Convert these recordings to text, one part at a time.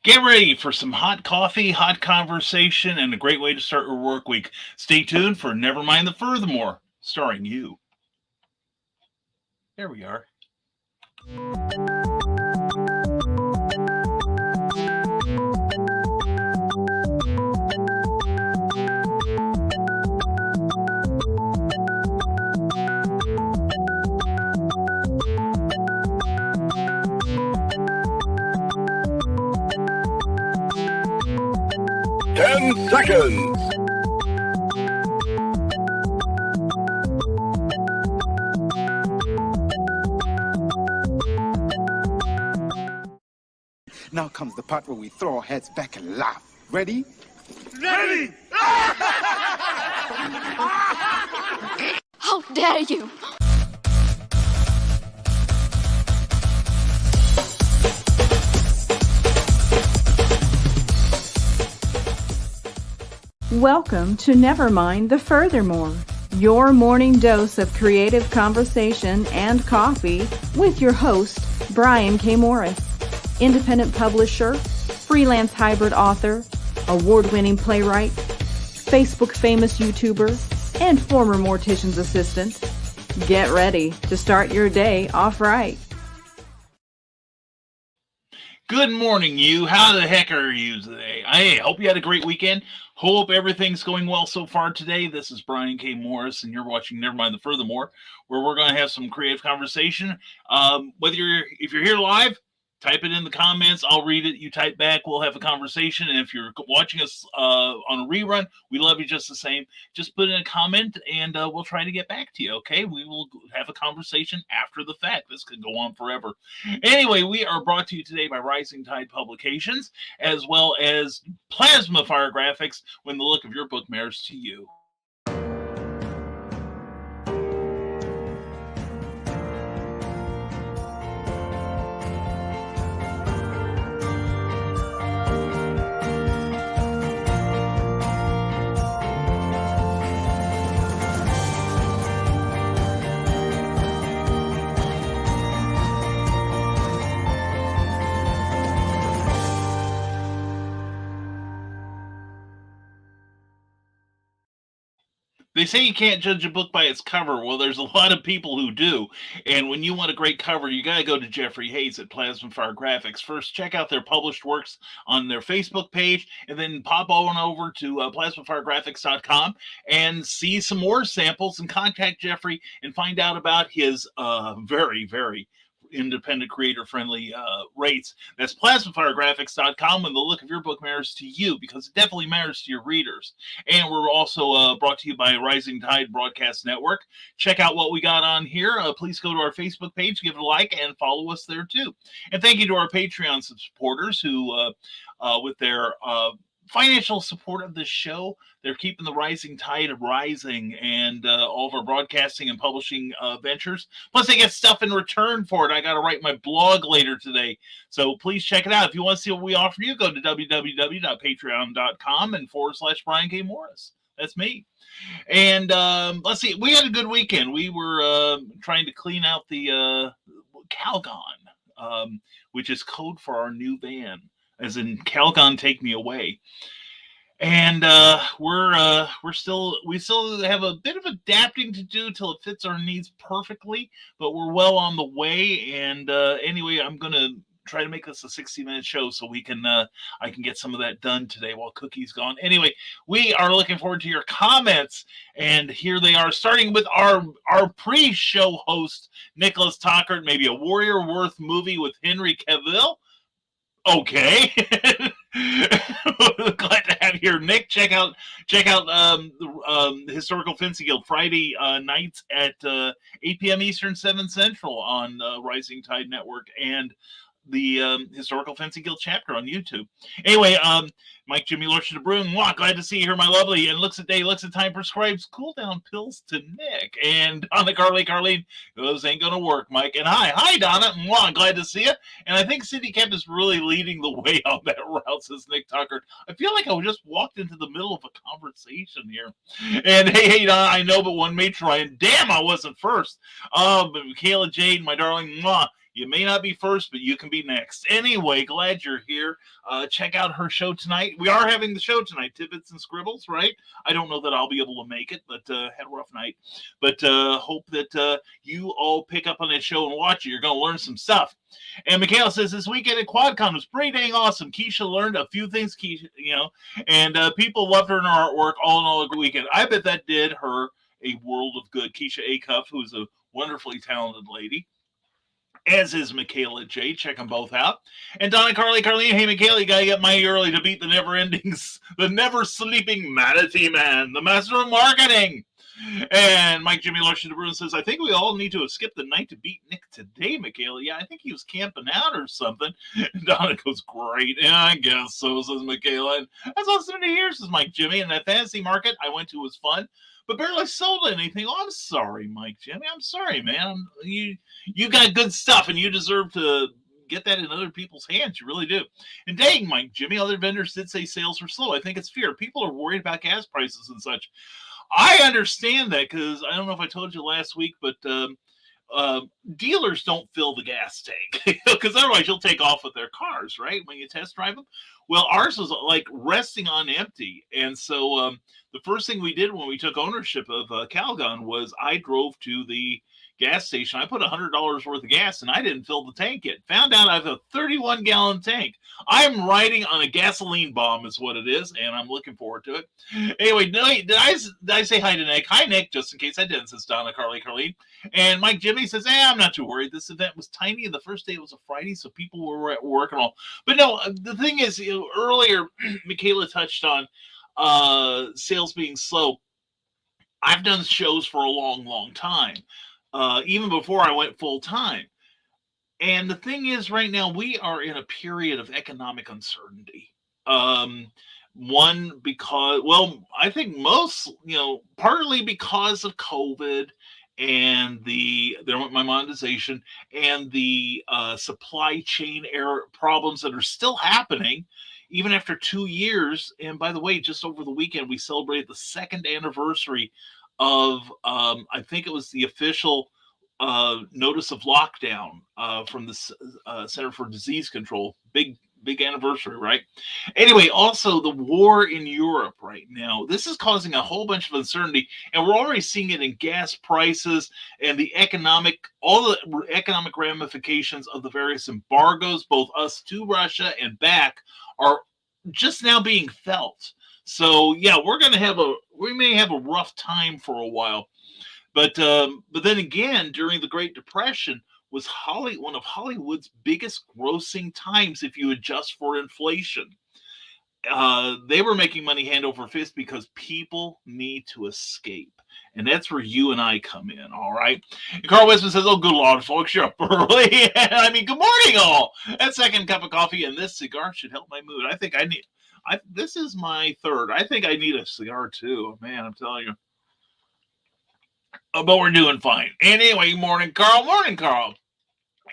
Get ready for some hot coffee, hot conversation, and a great way to start your work week. Stay tuned for Nevermind the Furthermore, starring you. There we are. 10 seconds. Now comes the part where we throw our heads back and laugh. Ready? Ready! How dare you! Welcome to Nevermind the Furthermore, your morning dose of creative conversation and coffee with your host, Brian K. Morris, independent publisher, freelance hybrid author, award-winning playwright, Facebook famous YouTuber, and former mortician's assistant. Get ready to start your day off right. Good morning, you. How the heck are you today? I hope you had a great weekend. Hope everything's going well so far today. This is Brian K. Morris, and you're watching Nevermind the Furthermore, where we're going to have some creative conversation. If you're here live, type it in the comments. I'll read it. You type back. We'll have a conversation. And if you're watching us on a rerun, we love you just the same. Just put in a comment, and we'll try to get back to you, okay? We will have a conversation after the fact. This could go on forever. Anyway, we are brought to you today by Rising Tide Publications, as well as Plasma Fire Graphics, when the look of your book matters to you. They say you can't judge a book by its cover. Well, there's a lot of people who do. And when you want a great cover, you got to go to Jeffrey Hayes at Plasma Fire Graphics. First, check out their published works on their Facebook page, and then pop on over to plasmafiregraphics.com and see some more samples and contact Jeffrey and find out about his very, very independent creator friendly rates. That's plasmafiregraphics.com, when the look of your book matters to you, because it definitely matters to your readers. And we're also brought to you by Rising Tide Broadcast Network. Check out what we got on here. Please go to our Facebook page, give it a like, and follow us there too. And thank you to our Patreon supporters who with their financial support of this show, they're keeping the rising tide rising, and all of our broadcasting and publishing ventures. Plus, they get stuff in return for it. I got to write my blog later today, so please check it out. If you want to see what we offer you, go to www.patreon.com and / Brian K. Morris. That's me. And let's see, we had a good weekend. We were trying to clean out the Calgon, which is code for our new van, as in Calgon, take me away. And we still have a bit of adapting to do till it fits our needs perfectly, but we're well on the way. And anyway, I'm gonna try to make this a 60-minute show so we can I can get some of that done today while Cookie's gone. Anyway, we are looking forward to your comments, and here they are, starting with our pre-show host, Nicholas Tockert. Maybe a Warrior Worth movie with Henry Cavill. Okay. Glad to have you here, Nick. Check out the Historical Fencing Guild Friday nights at 8 p.m. Eastern, 7 Central on Rising Tide Network, and the Historical Fencing Guild chapter on YouTube. Anyway, Mike Jimmy Lorcha de Bruin, glad to see you here, my lovely. And looks at day, looks at time, prescribes cool down pills to Nick. And Donna Carlene, those ain't gonna work, Mike. And hi Donna, glad to see you. And I think Cindy Kemp is really leading the way on that route, says Nick Tucker. I feel like I just walked into the middle of a conversation here. And hey Donna, I know, but one may try. And damn, I wasn't first. But Michaela Jade, my darling, You may not be first, but you can be next. Anyway, glad you're here. Check out her show tonight. We are having the show tonight, Tidbits and Scribbles, right? I don't know that I'll be able to make it, but had a rough night. But hope that you all pick up on that show and watch it. You're going to learn some stuff. And Michaela says, this weekend at QuadCon was pretty dang awesome. Keisha learned a few things, and people loved her in her artwork all in all weekend. I bet that did her a world of good. Keisha Acuff, who's a wonderfully talented lady, as is Michaela J. Check them both out. And Donna Carlene, hey, Michaela, you got to get mighty early to beat the the never-sleeping Manatee Man, the master of marketing. And Mike Jimmy Lush de Bruin says, I think we all need to have skipped the night to beat Nick today, Michaela. Yeah, I think he was camping out or something. And Donna goes, great. Yeah, I guess so, says Michaela. And that's awesome to hear, says Mike Jimmy. And that fantasy market I went to was fun, but barely sold anything. Oh, I'm sorry, Mike Jimmy. I'm sorry, man. You got good stuff, and you deserve to get that in other people's hands. You really do. And dang, Mike Jimmy, other vendors did say sales were slow. I think it's fair. People are worried about gas prices and such. I understand that because I don't know if I told you last week, but dealers don't fill the gas tank because otherwise you'll take off with their cars, right? When you test drive them. Well, ours was like resting on empty. And so the first thing we did when we took ownership of Calgon was I drove to the gas station. I put $100 worth of gas and I didn't fill the tank yet. Found out I have a 31-gallon tank. I'm riding on a gasoline bomb is what it is, and I'm looking forward to it. Anyway, did I say hi to Nick? Hi, Nick, just in case I didn't, says Donna Carlene. And Mike Jimmy says, I'm not too worried. This event was tiny, and the first day was a Friday, so people were at work and all. But no, the thing is, earlier, Michaela touched on sales being slow. I've done shows for a long, long time. Even before I went full time. And the thing is, right now, we are in a period of economic uncertainty. One, because, well, I think most, partly because of COVID and my monetization and the supply chain error problems that are still happening, even after 2 years. And by the way, just over the weekend, we celebrated the second anniversary of I think it was the official notice of lockdown from the Center for Disease Control. Big anniversary, right? Anyway, also the war in Europe right now. This is causing a whole bunch of uncertainty, and we're already seeing it in gas prices and all the economic ramifications of the various embargoes, both us to Russia and back, are just now being felt. So yeah, we may have a rough time for a while, but then again, during the Great Depression was one of Hollywood's biggest grossing times if you adjust for inflation. They were making money hand over fist because people need to escape. And that's where you and I come in, all right? And Carl Westman says, oh, good Lord, folks, you're up early. I mean, good morning, all. That second cup of coffee and this cigar should help my mood. This is my third. I think I need a cigar, too. Man, I'm telling you. But we're doing fine. Anyway, morning, Carl. Morning, Carl.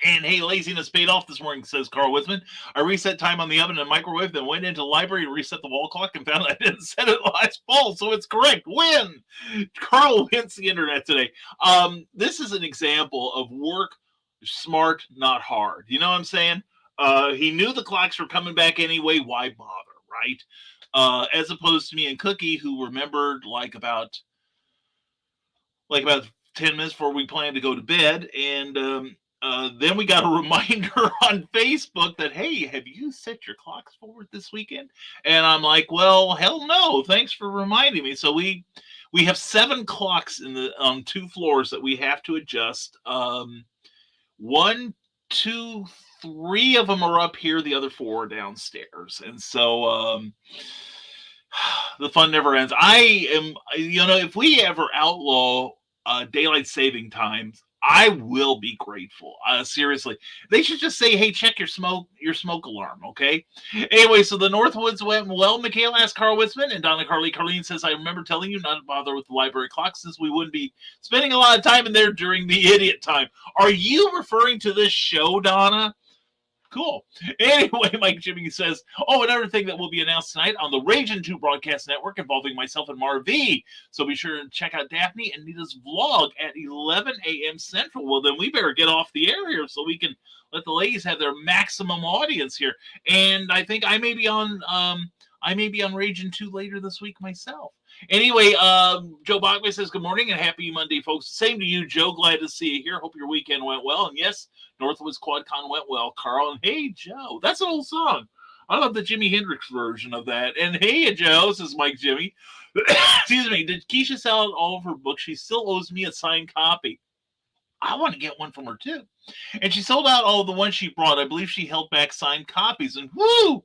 And hey, laziness paid off this morning, says Carl Witzman. I reset time on the oven and microwave, then went into the library and reset the wall clock and found I didn't set it last fall, so it's correct. Win! Carl wins the internet today. This is an example of work smart, not hard. You know what I'm saying? He knew the clocks were coming back anyway. Why bother, right? As opposed to me and Cookie, who remembered like about 10 minutes before we planned to go to bed, and then we got a reminder on Facebook that, hey, have you set your clocks forward this weekend? And I'm like, well, hell no. Thanks for reminding me. So we have 7 clocks on 2 floors that we have to adjust. 1, 2, 3 of them are up here. The other 4 are downstairs. And so the fun never ends. If we ever outlaw daylight saving times, I will be grateful. Seriously, they should just say, "Hey, check your smoke alarm." Okay. Anyway, so the Northwoods went well. Michaela asked Carl Witzman, and Donna Carlene says, "I remember telling you not to bother with the library clock since we wouldn't be spending a lot of time in there during the idiot time." Are you referring to this show, Donna? Cool. Anyway, Mike Jimmy says, oh, another thing that will be announced tonight on the Raging 2 broadcast network involving myself and Marv V. So be sure to check out Daphne and Nita's vlog at 11 a.m. Central. Well, then we better get off the air here so we can let the ladies have their maximum audience here. And I think I may be on Raging 2 later this week myself. Anyway, Joe Bachman says, good morning and happy Monday, folks. Same to you, Joe. Glad to see you here. Hope your weekend went well. And yes, Northwoods QuadCon went well, Carl. And hey, Joe, that's an old song. I love the Jimi Hendrix version of that. And hey, Joe, says Mike Jimmy. Excuse me. Did Keisha sell out all of her books? She still owes me a signed copy. I want to get one from her, too. And she sold out all of the ones she brought. I believe she held back signed copies. And whoo!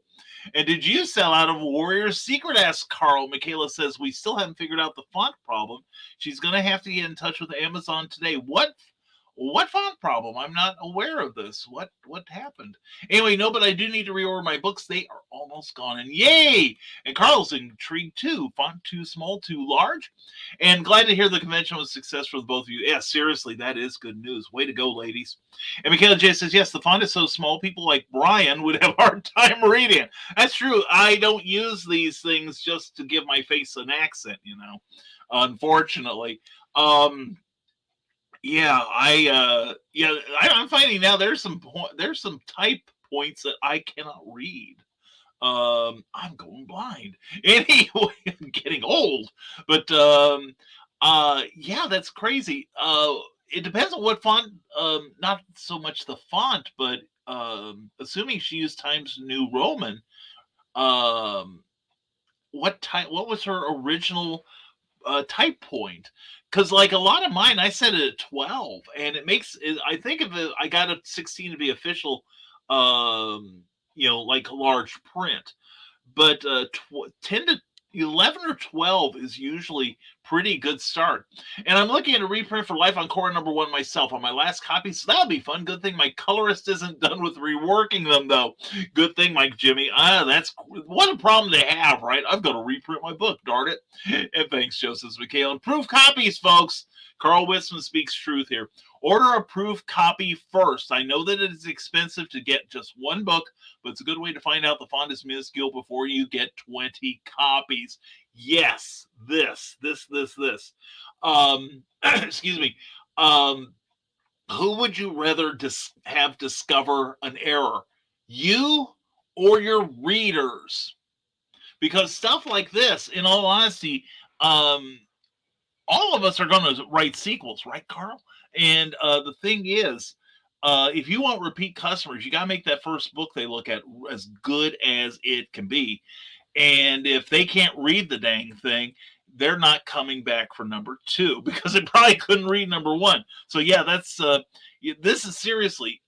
And did you sell out of Warrior's Secret? Asked Carl. Michaela says, we still haven't figured out the font problem. She's going to have to get in touch with Amazon today. What font problem? I'm not aware of this. What happened? Anyway, no, but I do need to reorder my books. They are almost gone. And yay! And Carl's intrigued too. Font too small, too large? And glad to hear the convention was successful with both of you. Yeah, seriously, that is good news. Way to go, ladies. And Michaela J says, yes, the font is so small, people like Brian would have a hard time reading it. That's true. I don't use these things just to give my face an accent, unfortunately. I'm finding now there's some type points that I cannot read. I'm going blind. Anyway, I'm getting old, but that's crazy. It depends on what font. Not so much the font, but assuming she used Times New Roman. What was her original type point? Because like a lot of mine, I set it at 12, and it makes it. I think if I got a 16 to be official, like large print, but 10 to 11 or 12 is usually pretty good start. And I'm looking at a reprint for Life on Core #1 myself on my last copy, so that'll be fun. Good thing my colorist isn't done with reworking them, though. Good thing, Mike Jimmy. That's what a problem to have, right? I've got to reprint my book, darn it. And thanks, Joseph Mikhail. Improved copies, folks. Carl Wisman speaks truth here. Order a proof copy first. I know that it is expensive to get just one book, but it's a good way to find out the font is minuscule before you get 20 copies. Yes, this. Excuse me. Who would you rather have discover an error? You or your readers? Because stuff like this, in all honesty, all of us are going to write sequels, right, Carl? And the thing is, if you want repeat customers, you got to make that first book they look at as good as it can be. And if they can't read the dang thing, they're not coming back for #2 because they probably couldn't read #1. So yeah, that's this is seriously.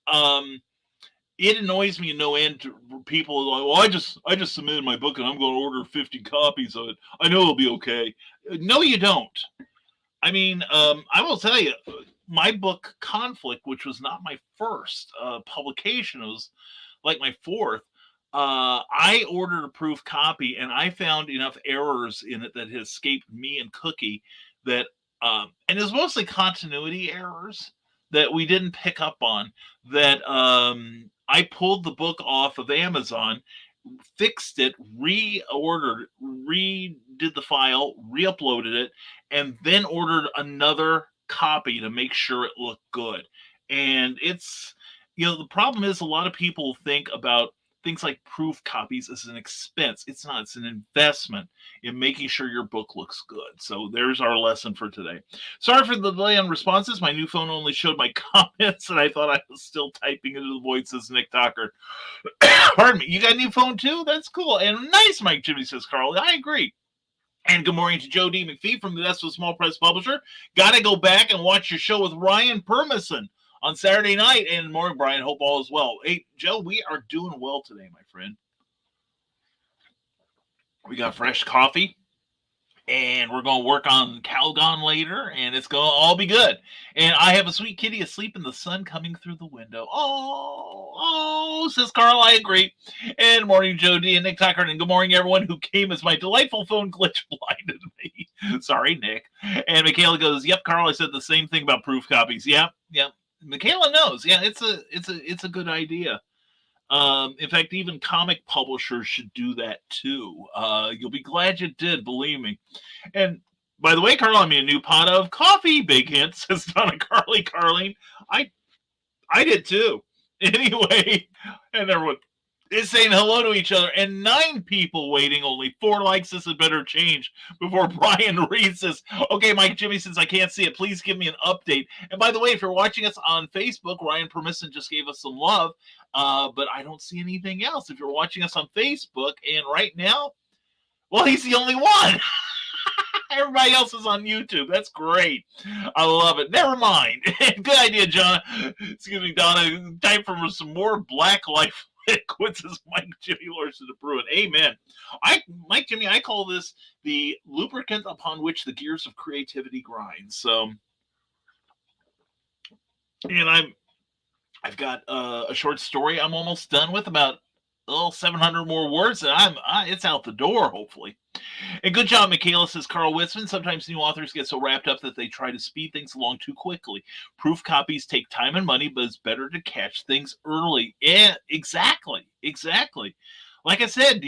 It annoys me in no end to people like, well, I just submitted my book and I'm going to order 50 copies of it. I know it'll be okay. No, you don't. I mean, I will tell you, my book Conflict, which was not my first publication, it was like my fourth. I ordered a proof copy and I found enough errors in it that had escaped me and Cookie that, and it was mostly continuity errors that we didn't pick up on, that I pulled the book off of Amazon, fixed it, reordered, redid the file, re-uploaded it, and then ordered another copy to make sure it looked good. And it's, the problem is a lot of people think about things like proof copies as an expense. It's not. It's an investment in making sure your book looks good. So there's our lesson for today. Sorry for the delay on responses. My new phone only showed my comments, and I thought I was still typing into the void, says Nick Tucker. Pardon me. You got a new phone, too? That's cool. And nice, Mike Jimmy, says Carl. I agree. And good morning to Joe D. McPhee from the Despo Small Press Publisher. Got to go back and watch your show with Ryan Permison on Saturday night. And morning, Brian. Hope all is well. Hey, Joe, we are doing well today, my friend. We got fresh coffee, and we're going to work on Calgon later, and it's going to all be good. And I have a sweet kitty asleep in the sun coming through the window. Oh, says Carl, I agree. And morning, Joe D. and Nick Tucker, and good morning, everyone who came as my delightful phone glitch blinded me. Sorry, Nick. And Michaela goes, yep, Carl, I said the same thing about proof copies. Yep. Michaela knows. Yeah, it's a good idea. In fact, even comic publishers should do that too. You'll be glad you did, believe me. And by the way, Carl, I'm in a new pot of coffee. Big hint, says Donna Carly Carlene. I I did too. Anyway, and everyone is saying hello to each other, and 9 people waiting, only 4 likes. This had better change before Brian reads this. Okay, Mike Jimmy, since I can't see it, please give me an update. And by the way, if you're watching us on Facebook, Ryan Permisson just gave us some love, but I don't see anything else. If you're watching us on Facebook, and right now, well, he's the only one. Everybody else is on YouTube. That's great. I love it. Never mind. Good idea, John. Excuse me, Donna. Time for some more Black Life liquids, as Mike Jimmy Larson to brew it. Amen. Mike Jimmy, I call this the lubricant upon which the gears of creativity grind. So, and I've got a short story I'm almost done with, about 700 more words, and it's out the door, hopefully. And good job, Michaela, says Carl Witzman. Sometimes new authors get so wrapped up that they try to speed things along too quickly. Proof copies take time and money, but it's better to catch things early. Yeah, exactly. Like I said,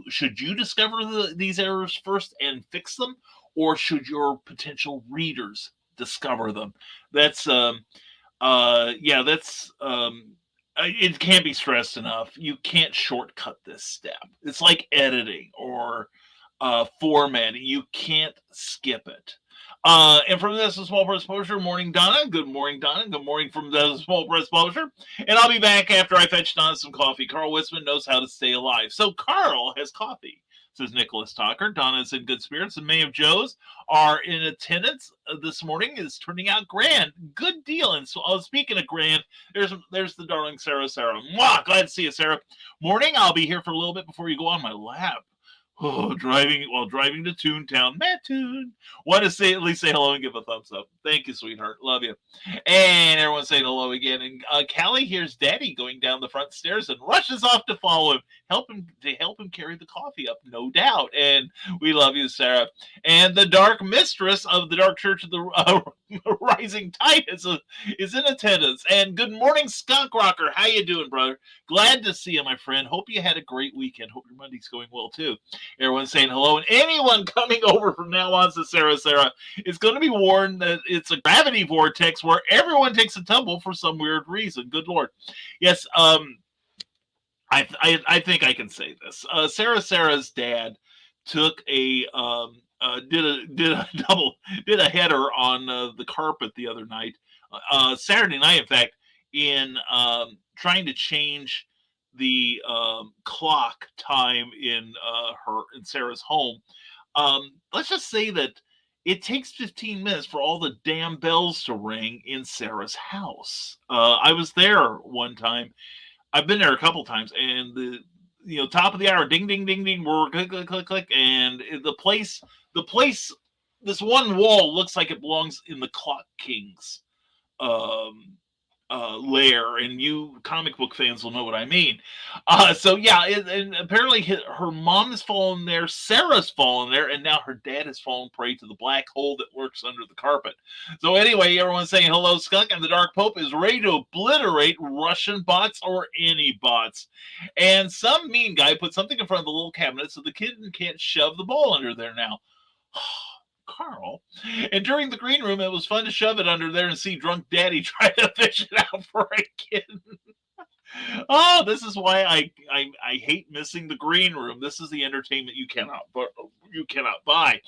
should you discover these errors first and fix them, or should your potential readers discover them? It can't be stressed enough. You can't shortcut this step. It's like editing or formatting. You can't skip it. And from this Small Press Publisher, morning, Donna. Good morning, Donna. Good morning from the Small Press Publisher. And I'll be back after I fetch Donna some coffee. Carl Witzman knows how to stay alive. So Carl has coffee, says Nicholas Talker. Donna is in good spirits, and many of Joe's are in attendance this morning. Is turning out grand. Good deal. And so, speaking of grand, there's the darling Sarah. Mwah! Glad to see you, Sarah. Morning. I'll be here for a little bit before you go on my lap. Oh, driving to Toontown. Matt Toon. Want to at least say hello and give a thumbs up. Thank you, sweetheart. Love you. And everyone's saying hello again. And Callie hears Daddy going down the front stairs and rushes off to follow him. Help him carry the coffee up, no doubt. And we love you, Sarah. And the Dark Mistress of the Dark Church of the Rising Tide is in attendance. And good morning, Skunk Rocker. How you doing, brother? Glad to see you, my friend. Hope you had a great weekend. Hope your Monday's going well, too. Everyone's saying hello. And anyone coming over from now on to Sarah is going to be warned that it's a gravity vortex where everyone takes a tumble for some weird reason. Good Lord. Yes, I think I can say this. Sarah's dad took did a header on the carpet the other night, Saturday night, in fact, in trying to change the clock time in Sarah's home. Let's just say that it takes 15 minutes for all the damn bells to ring in Sarah's house. I was there one time. I've been there a couple times, and the top of the hour, ding, ding, ding, ding, click, click, click, click, and the place, this one wall looks like it belongs in the Clock King's lair, and you comic book fans will know what I mean. So yeah, and apparently her mom has fallen there, Sarah's fallen there, and now her dad has fallen prey to the black hole that lurks under the carpet. So anyway, everyone's saying hello, Skunk, and the Dark Pope is ready to obliterate Russian bots or any bots. And some mean guy put something in front of the little cabinet so the kid can't shove the ball under there now. Carl. And during the green room, it was fun to shove it under there and see drunk daddy try to fish it out for a kitten. Oh, this is why I hate missing the green room. This is the entertainment you cannot buy.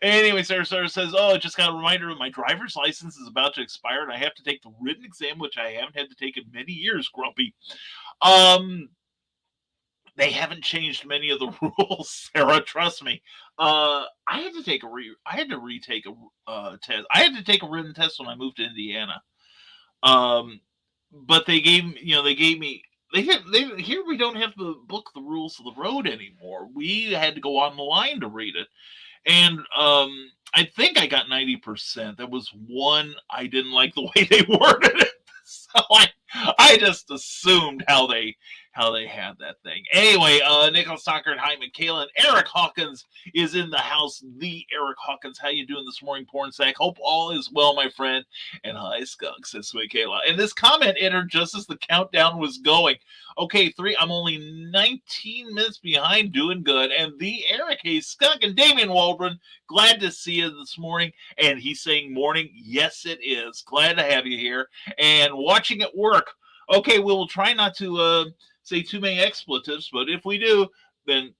Anyway, Sarah says, oh, just got a reminder that my driver's license is about to expire and I have to take the written exam, which I haven't had to take in many years, Grumpy. They haven't changed many of the rules, Sarah. Trust me. I had to retake a test. I had to take a written test when I moved to Indiana. But they gave me. Here we don't have to book the rules of the road anymore. We had to go on the line to read it, and I think I got 90%. There was one I didn't like the way they worded it. So I just assumed how they had that thing. Anyway, Nicholas Stockard, hi Michaela, and Eric Hawkins is in the house. The Eric Hawkins, how you doing this morning, porn sack? Hope all is well, my friend. And hi Skunk, says Michaela. And this comment entered just as the countdown was going. Okay, I'm only 19 minutes behind, doing good. And the Eric, hey Skunk, and Damian Waldron, glad to see you this morning. And he's saying morning. Yes, it is. Glad to have you here. And watching at work. Okay, we'll try not to say too many expletives, but if we do, then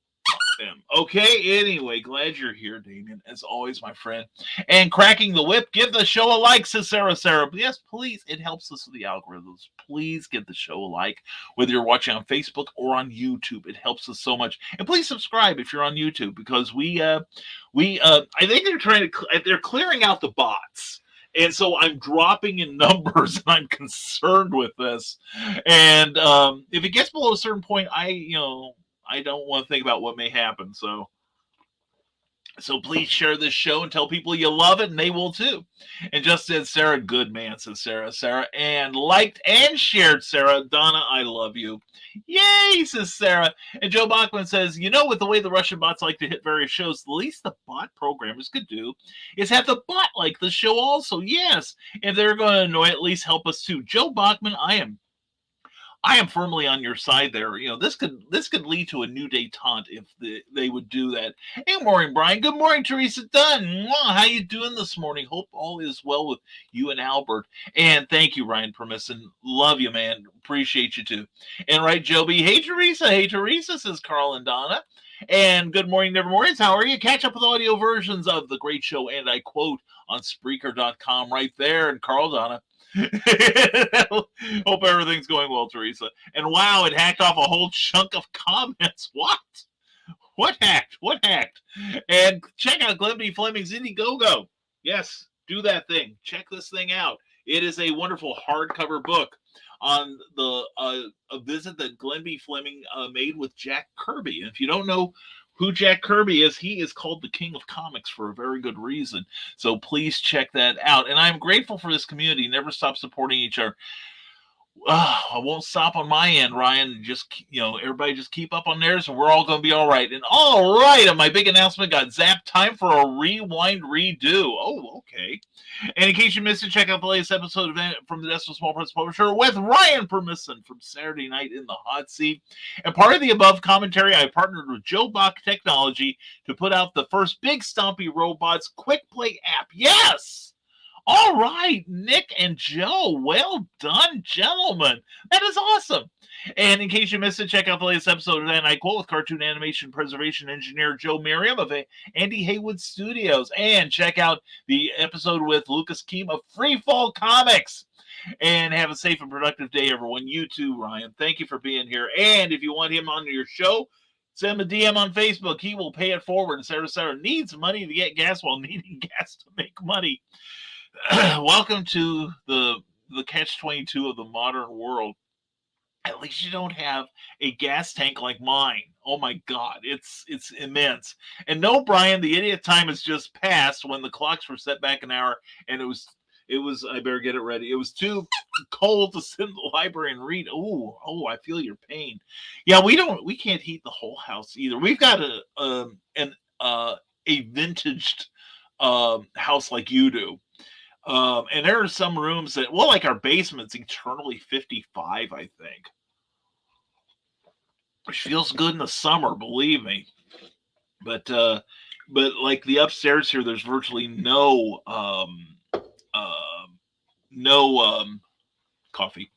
them. Okay, anyway, glad you're here, Damien, as always, my friend. And cracking the whip, give the show a like, says Sarah. Yes, please, it helps us with the algorithms. Please give the show a like, whether you're watching on Facebook or on YouTube. It helps us so much. And please subscribe if you're on YouTube, because I think they're clearing out the bots. And so I'm dropping in numbers, and I'm concerned with this. And if it gets below a certain point, I don't want to think about what may happen. So please share this show and tell people you love it, and they will too. And just said Sarah, good man, says Sarah, and liked and shared Sarah. Donna, I love you. Yay, says Sarah. And Joe Bachman says, with the way the Russian bots like to hit various shows, the least the bot programmers could do is have the bot like the show also. Yes, if they're going to annoy, at least help us too. Joe Bachman, I am firmly on your side there. This could lead to a new detente if they would do that. Hey, morning, Brian. Good morning, Teresa Dunn. How you doing this morning? Hope all is well with you and Albert. And thank you, Ryan Permisson. Love you, man. Appreciate you too. And right, Joby. Hey, Teresa. Hey, Teresa, says Carl and Donna. And good morning, Nevermornings. How are you? Catch up with audio versions of the great show, and I quote, on Spreaker.com right there. And Carl, Donna. Hope everything's going well, Teresa. And wow, it hacked off a whole chunk of comments. What hacked? And check out Glenn B. Fleming's Indiegogo. Yes, do that thing. Check this thing out. It is a wonderful hardcover book on a visit that Glenn B. Fleming made with Jack Kirby. And if you don't know who Jack Kirby is, he is called the King of Comics for a very good reason. So please check that out. And I'm grateful for this community. Never stop supporting each other. I won't stop on my end, Ryan. Just, everybody just keep up on theirs, and we're all going to be all right. And all right, and my big announcement got zapped. Time for a rewind redo. Oh, okay. And in case you missed it, check out the latest episode of it from the Decimal Small Press Publisher with Ryan Permisson from Saturday Night in the Hot Seat. And part of the above commentary, I partnered with Joe Bach Technology to put out the first Big Stompy Robots Quick Play app. Yes! All right, Nick and Joe, well done, gentlemen. That is awesome. And in case you missed it, check out the latest episode of And I Quote with cartoon animation preservation engineer Joe Merriam of Andy Haywood Studios. And check out the episode with Lucas Keem of Free Fall Comics. And have a safe and productive day, everyone. You too, Ryan. Thank you for being here. And if you want him on your show, send him a DM on Facebook. He will pay it forward. And Sarah needs money to get gas while needing gas to make money. Welcome to the catch-22 of the modern world. At least you don't have a gas tank like mine. Oh my God, it's immense. And no, Brian, the idiot time has just passed when the clocks were set back an hour, and it was. I better get it ready. It was too cold to sit in the library and read. Oh, I feel your pain. Yeah, we can't heat the whole house either. We've got a vintaged house like you do. And there are some rooms that, like our basement's eternally 55, I think. Which feels good in the summer, believe me. But like the upstairs here, there's virtually no coffee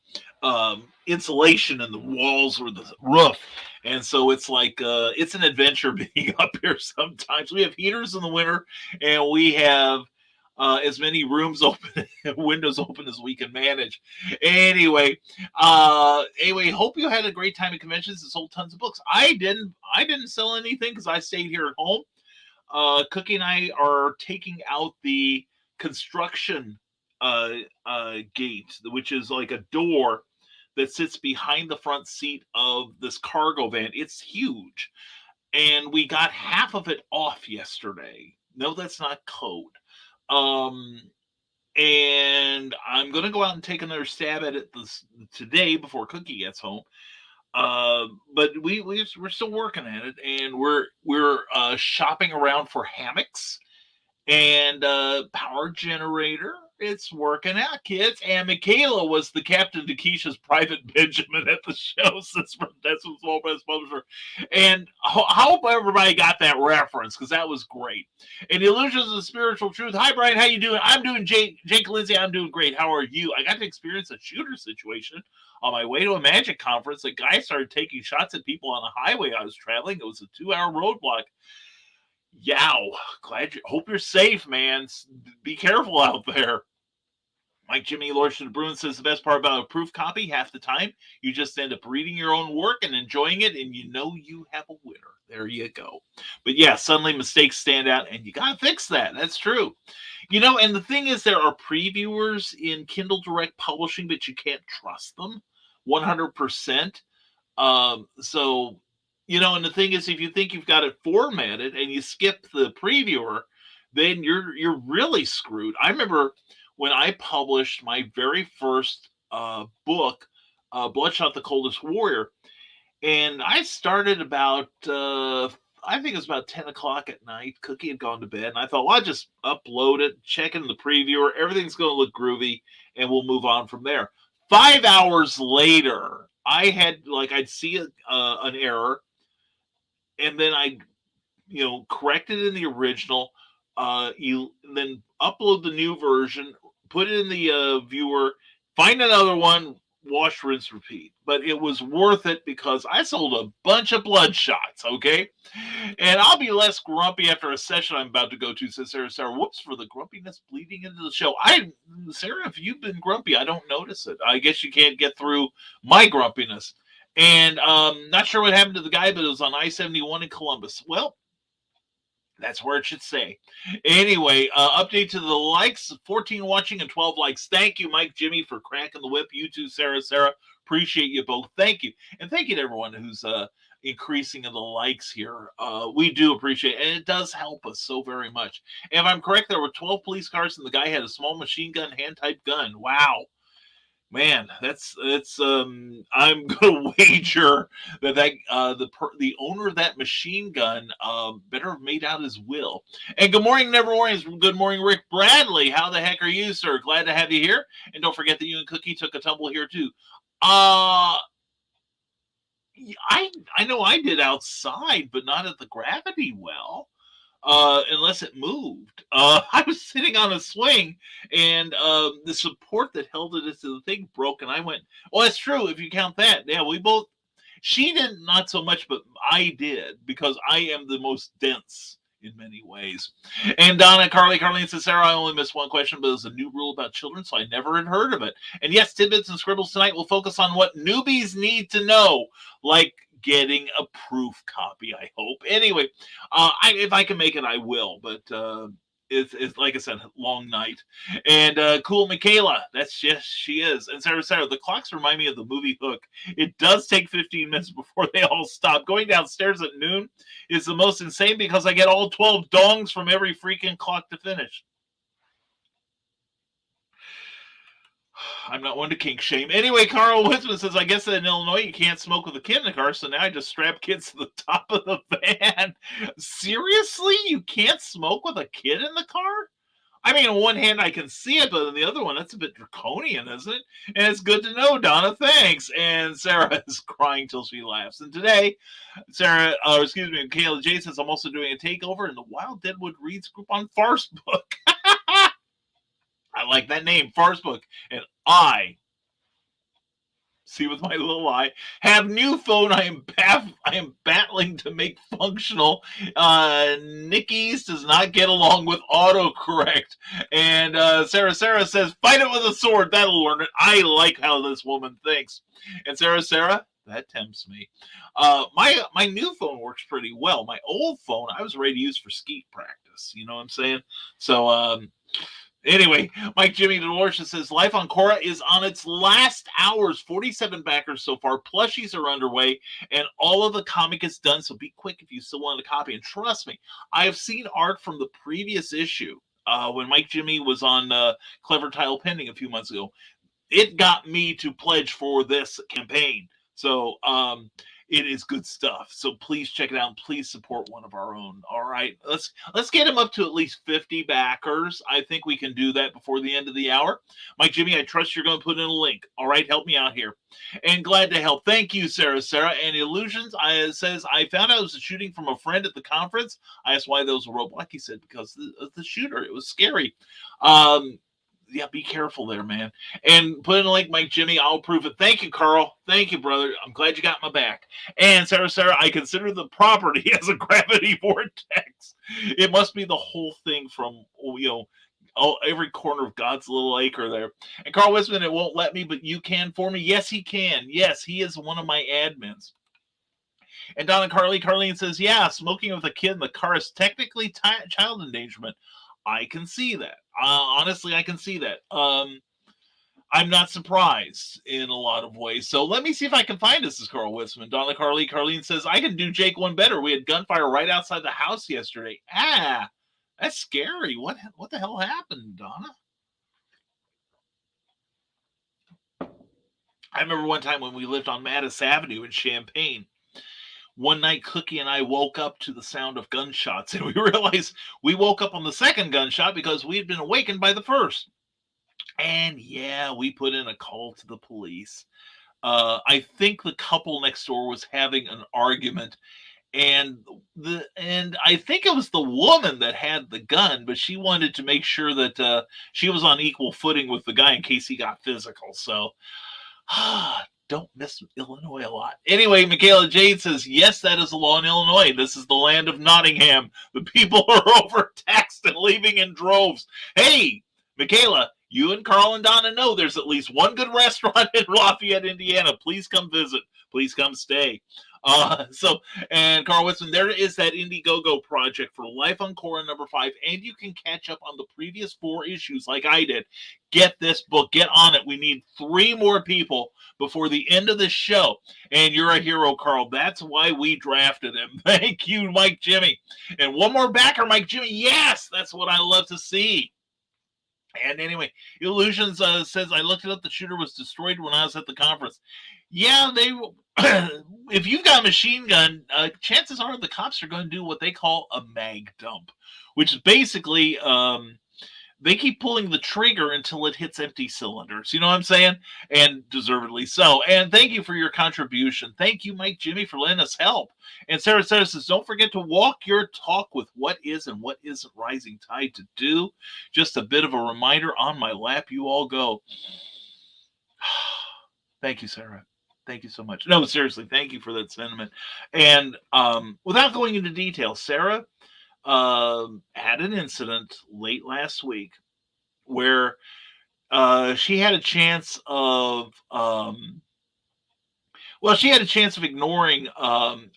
insulation in the walls or the roof. And so it's like it's an adventure being up here sometimes. We have heaters in the winter, and we have as many rooms open, windows open as we can manage. Anyway, hope you had a great time at conventions and sold tons of books. I didn't sell anything because I stayed here at home. Cookie and I are taking out the construction gate, which is like a door that sits behind the front seat of this cargo van. It's huge. And we got half of it off yesterday. No, that's not code. and I'm going to go out and take another stab at it today before Cookie gets home. But we're still working at it, and we're shopping around for hammocks and power generator. It's working out, kids. And Michaela was the captain to Keisha's private Benjamin at the show. That's what Small Press Publisher. And I hope everybody got that reference, because that was great. And Illusions of Spiritual Truth. Hi, Brian. How you doing? I'm doing Jake Lindsay. I'm doing great. How are you? I got to experience a shooter situation on my way to a magic conference. A guy started taking shots at people on the highway I was traveling. It was a 2-hour roadblock. Yow. Hope you're safe, man. Be careful out there. Mike Jimmy Lordship the Bruin says the best part about a proof copy, half the time, you just end up reading your own work and enjoying it, and you know you have a winner. There you go. But yeah, suddenly mistakes stand out, and you got to fix that. That's true. You know, and the thing is, there are previewers in Kindle Direct Publishing, but you can't trust them 100%. So, you know, and the thing is, if you think you've got it formatted and you skip the previewer, then you're really screwed. I remember when I published my very first book, Bloodshot the Coldest Warrior, and I started about, I think it was about 10 o'clock at night. Cookie had gone to bed, and I thought, well, I'll just upload it, check in the previewer, everything's going to look groovy, and we'll move on from there. 5 hours later, I'd see an error, and then I, correct it in the original, then upload the new version, put it in the viewer, find another one, wash, rinse, repeat. But it was worth it because I sold a bunch of Bloodshots, okay? And I'll be less grumpy after a session I'm about to go to, says Sarah. Sarah, whoops for the grumpiness bleeding into the show. Sarah, if you've been grumpy, I don't notice it. I guess you can't get through my grumpiness. And not sure what happened to the guy, but it was on I-71 in Columbus. Well, that's where it should say. Anyway, update to the likes. 14 watching and 12 likes. Thank you, Mike Jimmy, for cracking the whip. You too, Sarah. Appreciate you both. Thank you. And thank you to everyone who's increasing in the likes here. We do appreciate it. And it does help us so very much. And if I'm correct, there were 12 police cars and the guy had a small machine gun, hand-type gun. Wow. Man, I'm gonna wager that the owner of that machine gun better have made out his will. And good morning, Nevermornings. Good morning, Rick Bradley. How the heck are you, sir? Glad to have you here. And don't forget that you and Cookie took a tumble here too. I know I did outside, but not at the gravity well. Unless it moved. I was sitting on a swing, and the support that held it to the thing broke, and I went, well, that's true, if you count that. Yeah, we both, she didn't, not so much, but I did, because I am the most dense in many ways. And Donna, Carlene says, Sarah, I only missed one question, but there's a new rule about children, so I never had heard of it. And yes, Tidbits and Scribbles tonight will focus on what newbies need to know, like getting a proof copy, I hope. Anyway, if I can make it, I will. But it's like I said, long night. And cool Michaela, she is. And Sarah, the clocks remind me of the movie Hook. It does take 15 minutes before they all stop. Going downstairs at noon is the most insane because I get all 12 dongs from every freaking clock to finish. I'm not one to kink shame. Anyway, Carl Winston says, I guess that in Illinois you can't smoke with a kid in the car, so now I just strap kids to the top of the van. Seriously? You can't smoke with a kid in the car? I mean, on one hand, I can see it, but on the other one, that's a bit draconian, isn't it? And it's good to know, Donna. Thanks. And Sarah is crying till she laughs. And today, Michaela J says, I'm also doing a takeover in the Wild Deadwood Reads group on Farce Book. I like that name, Farce Book. And I, see with my little eye, have new phone I am battling to make functional. Nikki's does not get along with autocorrect. And Sarah says, fight it with a sword. That'll learn it. I like how this woman thinks. And Sarah, that tempts me. My new phone works pretty well. My old phone, I was ready to use for skeet practice. You know what I'm saying? So, anyway, Mike Jimmy Delorcia says, Life on Korra is on its last hours. 47 backers so far. Plushies are underway, and all of the comic is done, so be quick if you still want a copy. And trust me, I have seen art from the previous issue. when Mike Jimmy was on Clever Tile Pending a few months ago. It got me to pledge for this campaign. So it is good stuff. So please check it out. And please support one of our own. All right, let's get him up to at least 50 backers. I think we can do that before the end of the hour. Mike Jimmy, I trust you're going to put in a link. All right, help me out here. And glad to help. Thank you, Sarah. And Illusions says, I found out it was a shooting from a friend at the conference. I asked why those were roadblock. He said, because of the shooter. It was scary. Yeah, be careful there, man. And put in a link, Mike Jimmy. I'll prove it. Thank you, Carl. Thank you, brother. I'm glad you got my back. And Sarah, I consider the property as a gravity vortex. It must be the whole thing from, every corner of God's little acre there. And Carl Wisman, it won't let me, but you can for me. Yes, he can. Yes, he is one of my admins. And Donna Carlene says, yeah, smoking with a kid in the car is technically child endangerment. I can see that. Honestly, I can see that. I'm not surprised in a lot of ways. So let me see if I can find this, Carl Wisman. Donna Carlene says, I can do Jake one better. We had gunfire right outside the house yesterday. That's scary. What the hell happened, Donna? I remember one time when we lived on Mattis Avenue in Champaign. One night, Cookie and I woke up to the sound of gunshots, and we realized we woke up on the second gunshot because we had been awakened by the first. And yeah, we put in a call to the police. I think the couple next door was having an argument, and I think it was the woman that had the gun, but she wanted to make sure that she was on equal footing with the guy in case he got physical. So, don't miss Illinois a lot. Anyway, Michaela Jade says, yes, that is the law in Illinois. This is the land of Nottingham. The people are overtaxed and leaving in droves. Hey, Michaela, you and Carl and Donna know there's at least one good restaurant in Lafayette, Indiana. Please come visit. Please come stay. And Carl Whitson, there is that Indiegogo project for Life on Korra #5, and you can catch up on the previous 4 issues like I did. Get this book. Get on it. We need 3 more people before the end of the show. And you're a hero, Carl. That's why we drafted him. Thank you, Mike Jimmy. And one more backer, Mike Jimmy. Yes, that's what I love to see. And anyway, Illusions says, I looked it up. The shooter was destroyed when I was at the conference. Yeah, if you've got a machine gun, chances are the cops are going to do what they call a mag dump, which is basically they keep pulling the trigger until it hits empty cylinders. You know what I'm saying? And deservedly so. And thank you for your contribution. Thank you, Mike Jimmy, for letting us help. And Sarah says, don't forget to walk your talk with what is and what isn't Rising Tide to do. Just a bit of a reminder, on my lap you all go. Thank you, Sarah. Thank you so much. No, seriously, thank you for that sentiment. And without going into detail, Sarah had an incident late last week where she had a chance of ignoring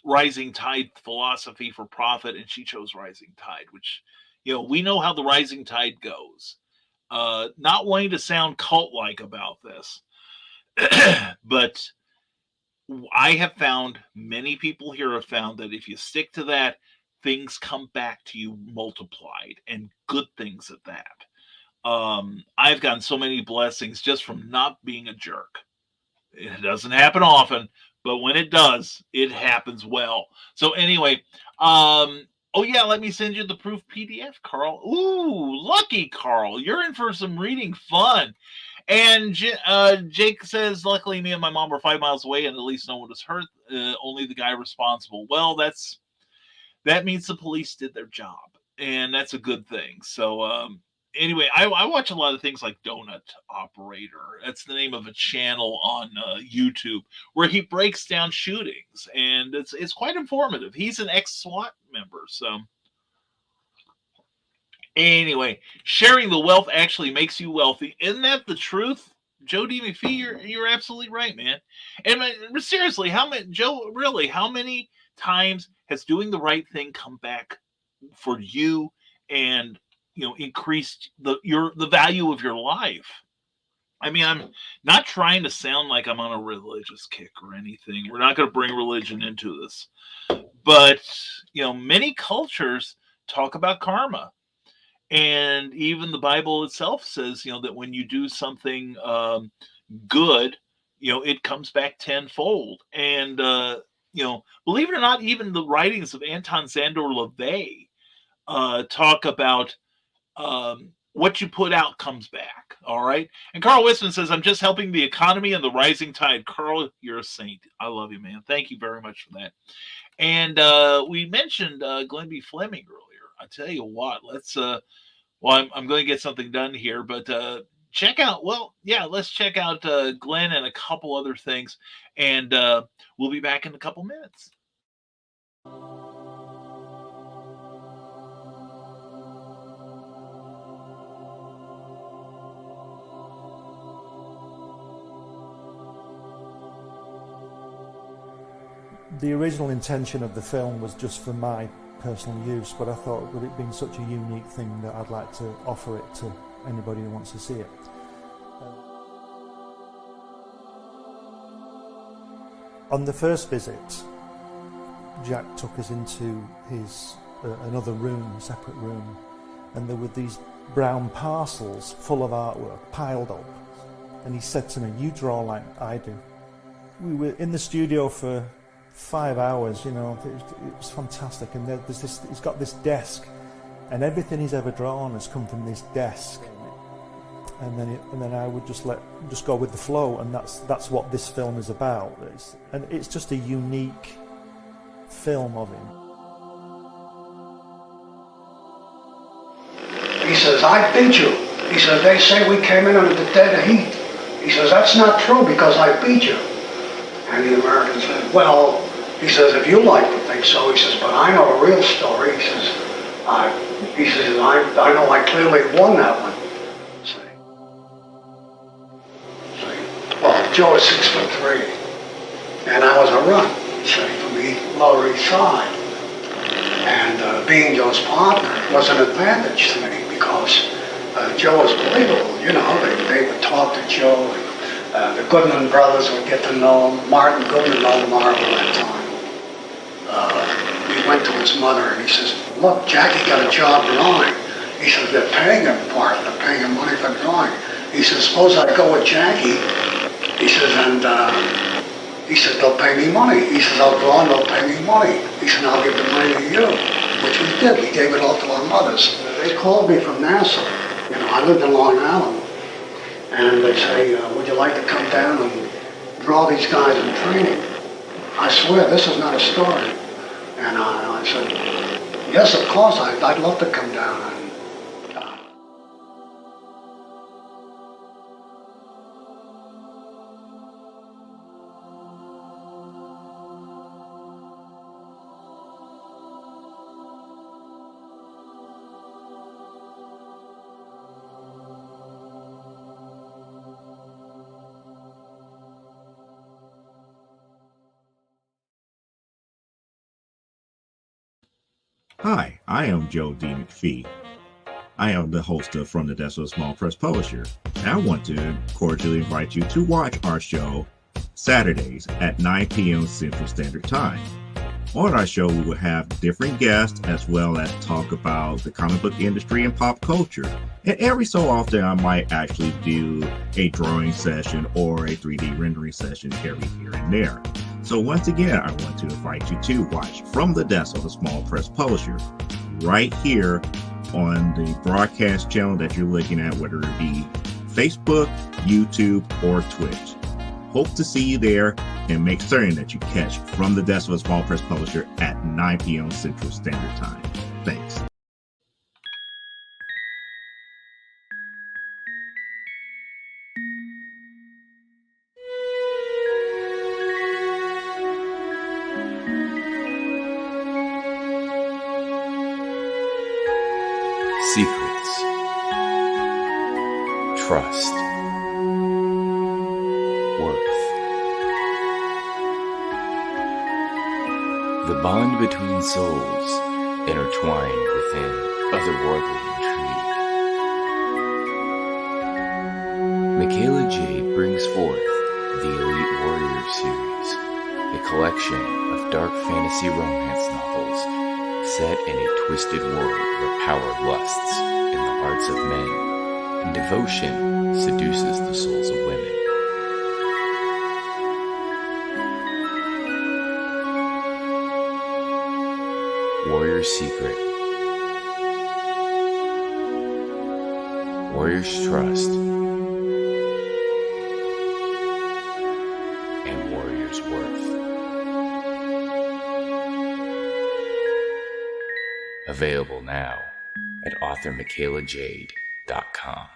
Rising Tide philosophy for profit, and she chose Rising Tide, which, we know how the Rising Tide goes. Not wanting to sound cult-like about this, but I have found, many people here have found, that if you stick to that, things come back to you multiplied, and good things at that. I've gotten so many blessings just from not being a jerk. It doesn't happen often, but when it does, it happens well. So anyway, oh yeah, let me send you the proof PDF, Carl. Ooh, lucky Carl. You're in for some reading fun. And Jake says, luckily me and my mom were 5 miles away and at least no one was hurt. Only the guy responsible. Well, that means the police did their job, and that's a good thing. So anyway, I watch a lot of things like Donut Operator. That's the name of a channel on YouTube where he breaks down shootings, and it's quite informative. He's an ex-SWAT member, so anyway, sharing the wealth actually makes you wealthy. Isn't that the truth, Joe D. McPhee? You're absolutely right, man. And seriously, how many times has doing the right thing come back for you and increased the value of your life? I mean, I'm not trying to sound like I'm on a religious kick or anything. We're not going to bring religion into this, but many cultures talk about karma. And even the Bible itself says, that when you do something good, it comes back tenfold. And believe it or not, even the writings of Anton Szandor LaVey talk about what you put out comes back. All right. And Carl Wisman says, I'm just helping the economy and the rising tide. Carl, you're a saint. I love you, man. Thank you very much for that. And we mentioned Glenn B. Fleming earlier. I tell you what, let's I'm going to get something done here, but check out, let's check out Glenn and a couple other things, and we'll be back in a couple minutes. The original intention of the film was just for my personal use, but I thought, with it being such a unique thing, that I'd like to offer it to anybody who wants to see it. On the first visit, Jack took us into his another room, a separate room, and there were these brown parcels full of artwork piled up, and he said to me, "You draw like I do." We were in the studio for 5 hours, it was fantastic. And there's this, he's got this desk, and everything he's ever drawn has come from this desk. And then I would just go with the flow, and that's what this film is about. It's just a unique film of him. He says, "I beat you." He says, "They say we came in under the dead of heat." He says, "That's not true because I beat you." And the American said, "Well," he says, "if you like to think so," he says, "but I know the real story." He says, I know I clearly won that one." See? Well, Joe is 6'3", and I was a run, from the Lower East Side. And being Joe's partner was an advantage to me because Joe was believable, they would talk to Joe. The Goodman brothers would get to know him. Martin Goodman owned Marvel at that time. He went to his mother and he says, "Look, Jackie got a job drawing." He says, "They're paying him for it. They're paying him money for drawing." He says, "Suppose I go with Jackie." He says, "And he says, they'll pay me money." He says, "I'll draw and they'll pay me money." He said, "I'll give the money to you," which we did. We gave it all to our mothers. They called me from Nassau. I lived in Long Island. And they say, "Would you like to come down and draw these guys in training?" I swear, this is not a story. And I said, "Yes, of course, I'd love to come down." And, Hi, I am Joe D. McPhee. I am the host of From the Desk of a Small Press Publisher, and I want to cordially invite you to watch our show Saturdays at 9 p.m. Central Standard Time. On our show, we will have different guests as well as talk about the comic book industry and pop culture. And every so often, I might actually do a drawing session or a 3D rendering session every here and there. So once again, I want to invite you to watch From the Desk of a Small Press Publisher right here on the broadcast channel that you're looking at, whether it be Facebook, YouTube, or Twitch. Hope to see you there, and make certain that you catch From the Desk of a Small Press Publisher at 9 p.m. Central Standard Time. Thanks. Secrets, trust, worth. The bond between souls intertwined within otherworldly intrigue. Michaela J. brings forth the Elite Warrior series, a collection of dark fantasy romance novels Set in a twisted world where power lusts in the hearts of men, and devotion seduces the souls of women. Warrior's Secret. Warrior's Trust. And Warrior's Worth. Available now at authormichaelajade.com.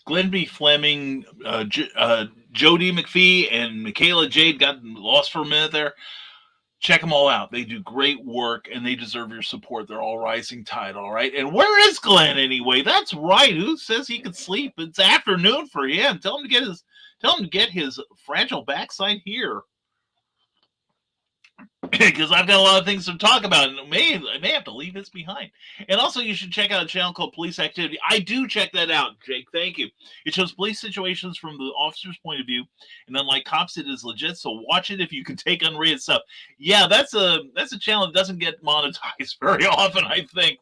Glenn B. Fleming, Jody McPhee, and Michaela Jade got lost for a minute there. Check them all out. They do great work, and they deserve your support. They're all rising tide, all right? And where is Glenn anyway? That's right. Who says he could sleep? It's afternoon for him. Tell him to get his fragile backside here. Because I've got a lot of things to talk about, and I may have to leave this behind. And also, you should check out a channel called Police Activity. I do check that out, Jake. Thank you. It shows police situations from the officer's point of view, and unlike cops, it is legit. So watch it if you can take unrated stuff. Yeah, that's a channel that doesn't get monetized very often, I think.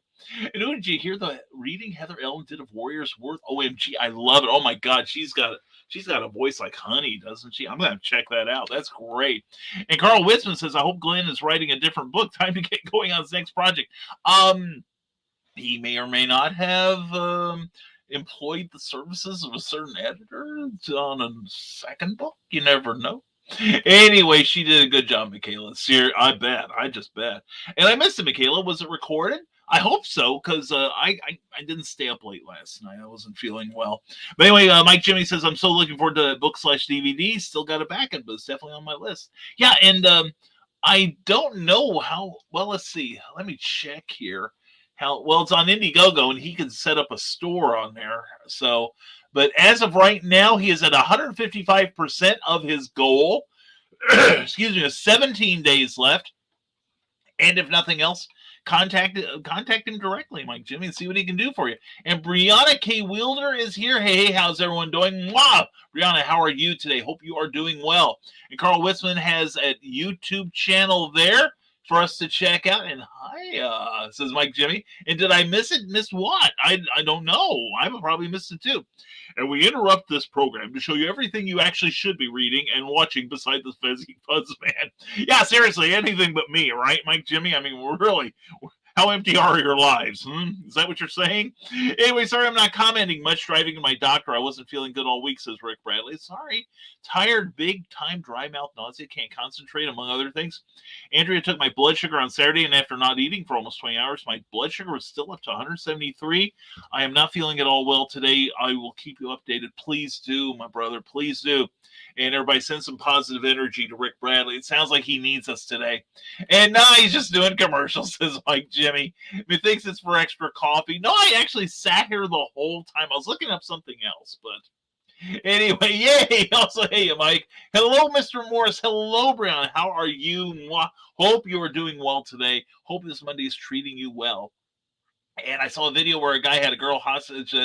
And did you hear the reading Heather Ellen did of Warrior's Worth? OMG, I love it. Oh my God, she's got a voice like honey, doesn't she? I'm gonna have to check that out. That's great. And Carl Witzman says, I hope Glenn is writing a different book. Time to get going on his next project. He may or may not have employed the services of a certain editor on a second book. You never know. Anyway, she did a good job, Michaela. I bet. I just bet. And I missed it, Michaela. Was it recorded? I hope so, because I didn't stay up late last night. I wasn't feeling well. But anyway, Mike Jimmy says, I'm so looking forward to book/DVD. Still got it back, but it's definitely on my list. Yeah, and I don't know how, well, let's see. Let me check here. It's on Indiegogo, and he can set up a store on there. So, but as of right now, he is at 155% of his goal. Excuse me, 17 days left. And if nothing else, contact him directly, Mike Jimmy, and see what he can do for you. And Brianna K. Wielder is here. Hey, how's everyone doing? Mwah! Brianna, how are you today? Hope you are doing well. And Carl Witzman has a YouTube channel there for us to check out. And hi, says Mike Jimmy. And did I miss it? Miss what? I don't know. I probably missed it too. And we interrupt this program to show you everything you actually should be reading and watching beside this Fezzy Fuzz man. Yeah, seriously, anything but me, right, Mike Jimmy? I mean, really, how empty are your lives? Is that what you're saying? Anyway, sorry I'm not commenting much. Driving to my doctor. I wasn't feeling good all week, says Rick Bradley. Sorry. Tired, big time, dry mouth, nausea, can't concentrate, among other things. Andrea took my blood sugar on Saturday, and after not eating for almost 20 hours, my blood sugar was still up to 173. I am not feeling at all well today. I will keep you updated. Please do, my brother. Please do. And everybody send some positive energy to Rick Bradley. It sounds like he needs us today. And now he's just doing commercials, says Mike Jimmy. He thinks it's for extra coffee. No, I actually sat here the whole time. I was looking up something else, but anyway, yay. Also, hey, Mike. Hello, Mr. Morris. Hello, Brian. How are you? Hope you are doing well today. Hope this Monday is treating you well. And I saw a video where a guy had a girl hostage.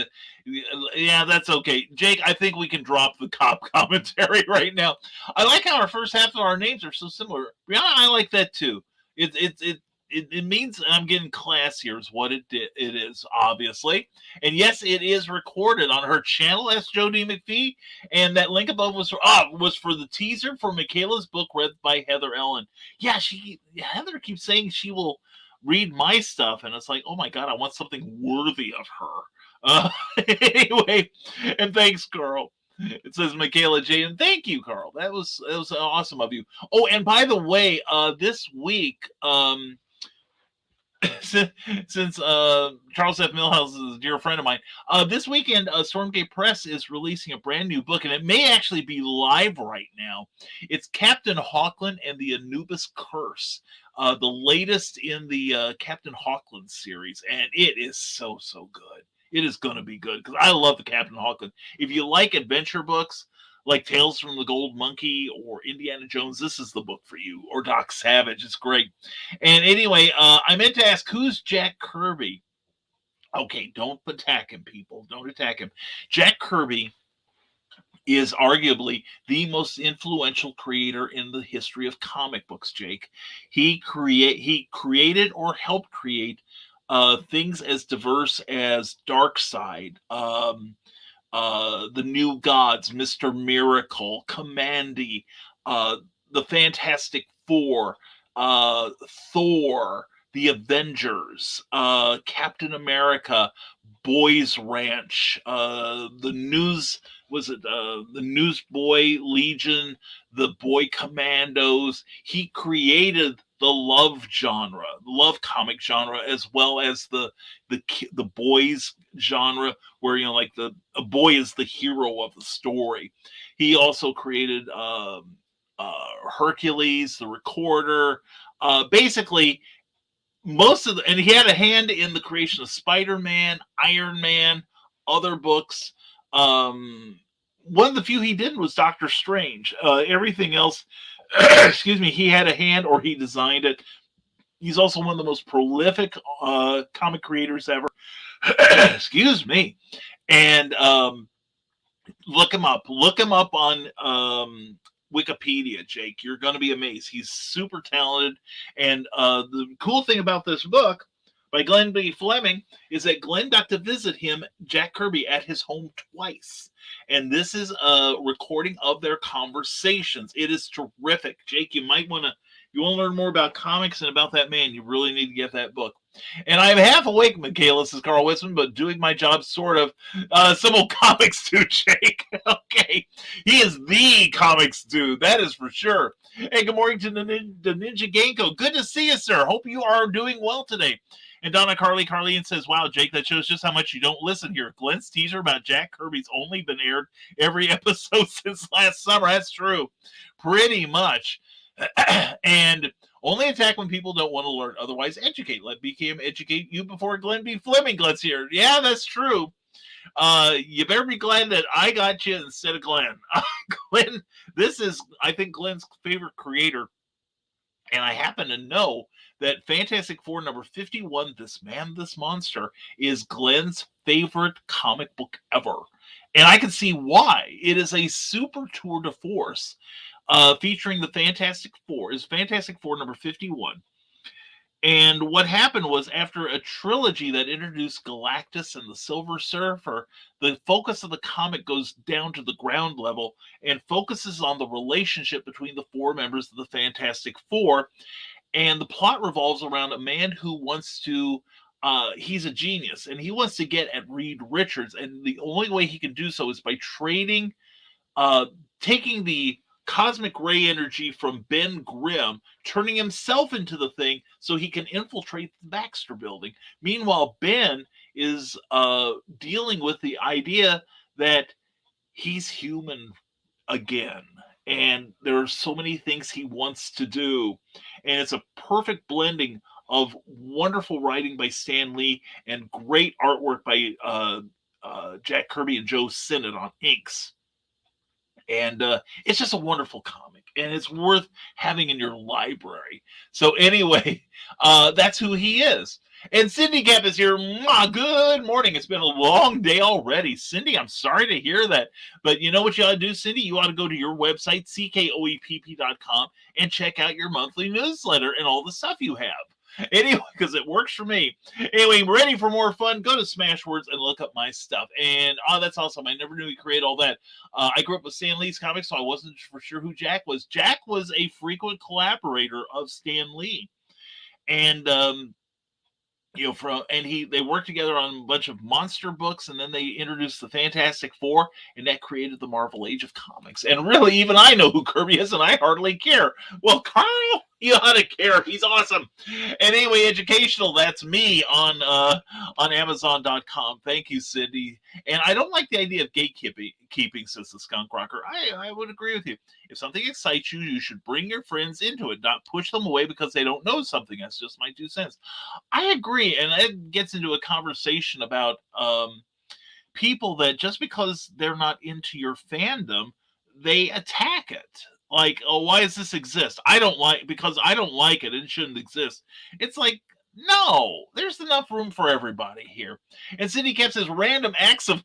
Yeah, that's okay. Jake, I think we can drop the cop commentary right now. I like how our first half of our names are so similar. Brianna, I like that too. It means I'm getting class here is what it is, obviously. And yes, it is recorded on her channel, as Jody McPhee. And that link above was for the teaser for Michaela's book read by Heather Ellen. Yeah, Heather keeps saying she will read my stuff, and it's like, oh my God, I want something worthy of her. Anyway, and thanks, Carl. It says Michaela J. And thank you, Carl. That was awesome of you. Oh, and by the way, this week, since Charles F. Milhouse is a dear friend of mine, this weekend, Stormgate Press is releasing a brand new book, and it may actually be live right now. It's Captain Hawkland and the Anubis Curse, the latest in the Captain Hawkland series, and it is so good. It is going to be good, because I love the Captain Hawkland. If you like adventure books, like Tales from the Gold Monkey or Indiana Jones, this is the book for you. Or Doc Savage. It's great. And anyway, I meant to ask, who's Jack Kirby? Okay, don't attack him, people. Don't attack him. Jack Kirby is arguably the most influential creator in the history of comic books, Jake. He created or helped create things as diverse as Darkseid, the New Gods, Mr. Miracle, Commandy, the Fantastic Four, Thor, the Avengers, Captain America, Boys Ranch, the Newsboy Legion, the Boy Commandos. He created the love genre, love comic genre, as well as the boys genre, where like a boy is the hero of the story. He also created Hercules, the Recorder. Basically, and he had a hand in the creation of Spider-Man, Iron Man, other books. One of the few he didn't was Doctor Strange. Everything else, excuse me, he had a hand or he designed it. He's also one of the most prolific comic creators ever. Excuse me. And look him up. Look him up on Wikipedia, Jake. You're going to be amazed. He's super talented. And the cool thing about this book by Glenn B. Fleming is that Glenn got to visit him, Jack Kirby, at his home twice. And this is a recording of their conversations. It is terrific. Jake, you want to learn more about comics and about that man, you really need to get that book. And I'm half awake, Michaela, this is Carl Witzman, but doing my job sort of. Some old comics dude, Jake. Okay. He is the comics dude, that is for sure. Hey, good morning to the Ninja Genko. Good to see you, sir. Hope you are doing well today. And Donna Carleen says, wow, Jake, that shows just how much you don't listen here. Glenn's teaser about Jack Kirby's only been aired every episode since last summer. That's true. Pretty much. And only attack when people don't want to learn. Otherwise, educate. Let BKM educate you before Glenn B. Fleming gets here. Yeah, that's true. You better be glad that I got you instead of Glenn. Glenn, this is, I think, Glenn's favorite creator. And I happen to know that Fantastic Four number 51, This Man, This Monster, is Glenn's favorite comic book ever. And I can see why. It is a super tour de force featuring the Fantastic Four. Is Fantastic Four number 51. And what happened was, after a trilogy that introduced Galactus and the Silver Surfer, the focus of the comic goes down to the ground level and focuses on the relationship between the four members of the Fantastic Four. And the plot revolves around a man who wants to, he's a genius, and he wants to get at Reed Richards. And the only way he can do so is by taking the cosmic ray energy from Ben Grimm, turning himself into the thing so he can infiltrate the Baxter building. Meanwhile, Ben is dealing with the idea that he's human again. And there are so many things he wants to do. And it's a perfect blending of wonderful writing by Stan Lee and great artwork by Jack Kirby and Joe Sinnott on inks. And it's just a wonderful comic, and it's worth having in your library. So anyway, that's who he is. And Cindy Gap is here. Good morning. It's been a long day already. Cindy, I'm sorry to hear that. But you know what you ought to do, Cindy? You ought to go to your website, ckoepp.com, and check out your monthly newsletter and all the stuff you have. Anyway, because it works for me. Anyway, ready for more fun? Go to Smashwords and look up my stuff. And that's awesome. I never knew he created all that. I grew up with Stan Lee's comics, so I wasn't for sure who Jack was. Jack was a frequent collaborator of Stan Lee. And they worked together on a bunch of monster books, and then they introduced the Fantastic Four, and that created the Marvel Age of Comics. And really, even I know who Kirby is, and I hardly care. Well, Carl, you ought to care. He's awesome. And anyway, educational, that's me on Amazon.com. Thank you, Cindy. And I don't like the idea of gatekeeping, says the Skunk Rocker. I would agree with you. If something excites you, you should bring your friends into it, not push them away because they don't know something. That's just my 2 cents. I agree. And it gets into a conversation about people that just because they're not into your fandom, they attack it. Like, oh, why does this exist? Because I don't like it. It shouldn't exist. It's like, no, there's enough room for everybody here. And Cindy Cap says, random acts of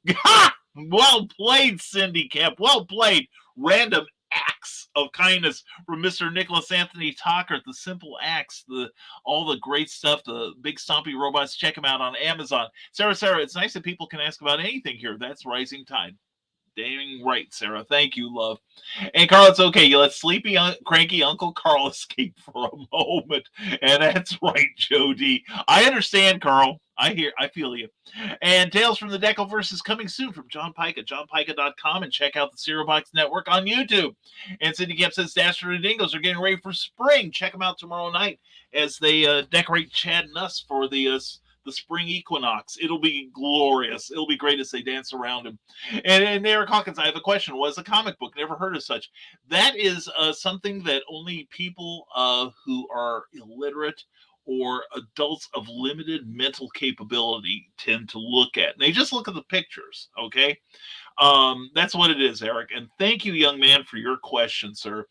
Well played, Cindy Kemp. Well played. Random acts of kindness from Mr. Nicholas Anthony Tockert. The simple acts, all the great stuff, the big stompy robots. Check them out on Amazon. Sarah, it's nice that people can ask about anything here. That's Rising Tide. Dang right, Sarah. Thank you, love. And Carl, it's okay. You let sleepy, cranky Uncle Carl escape for a moment. And that's right, Jody. I understand, Carl. I feel you. And Tales from the Decalverse is coming soon from John Pike at johnpica.com, and check out the Cereal Box Network on YouTube. And Cindy Kemp says Dasher and Dingoes are getting ready for spring. Check them out tomorrow night as they decorate Chad and us for the spring equinox. It'll be glorious. It'll be great as they dance around him. And Eric Hawkins, I have a question. What is a comic book? Never heard of such. That is something that only people who are illiterate or adults of limited mental capability tend to look at. And they just look at the pictures, okay? That's what it is, Eric. And thank you, young man, for your question, sir.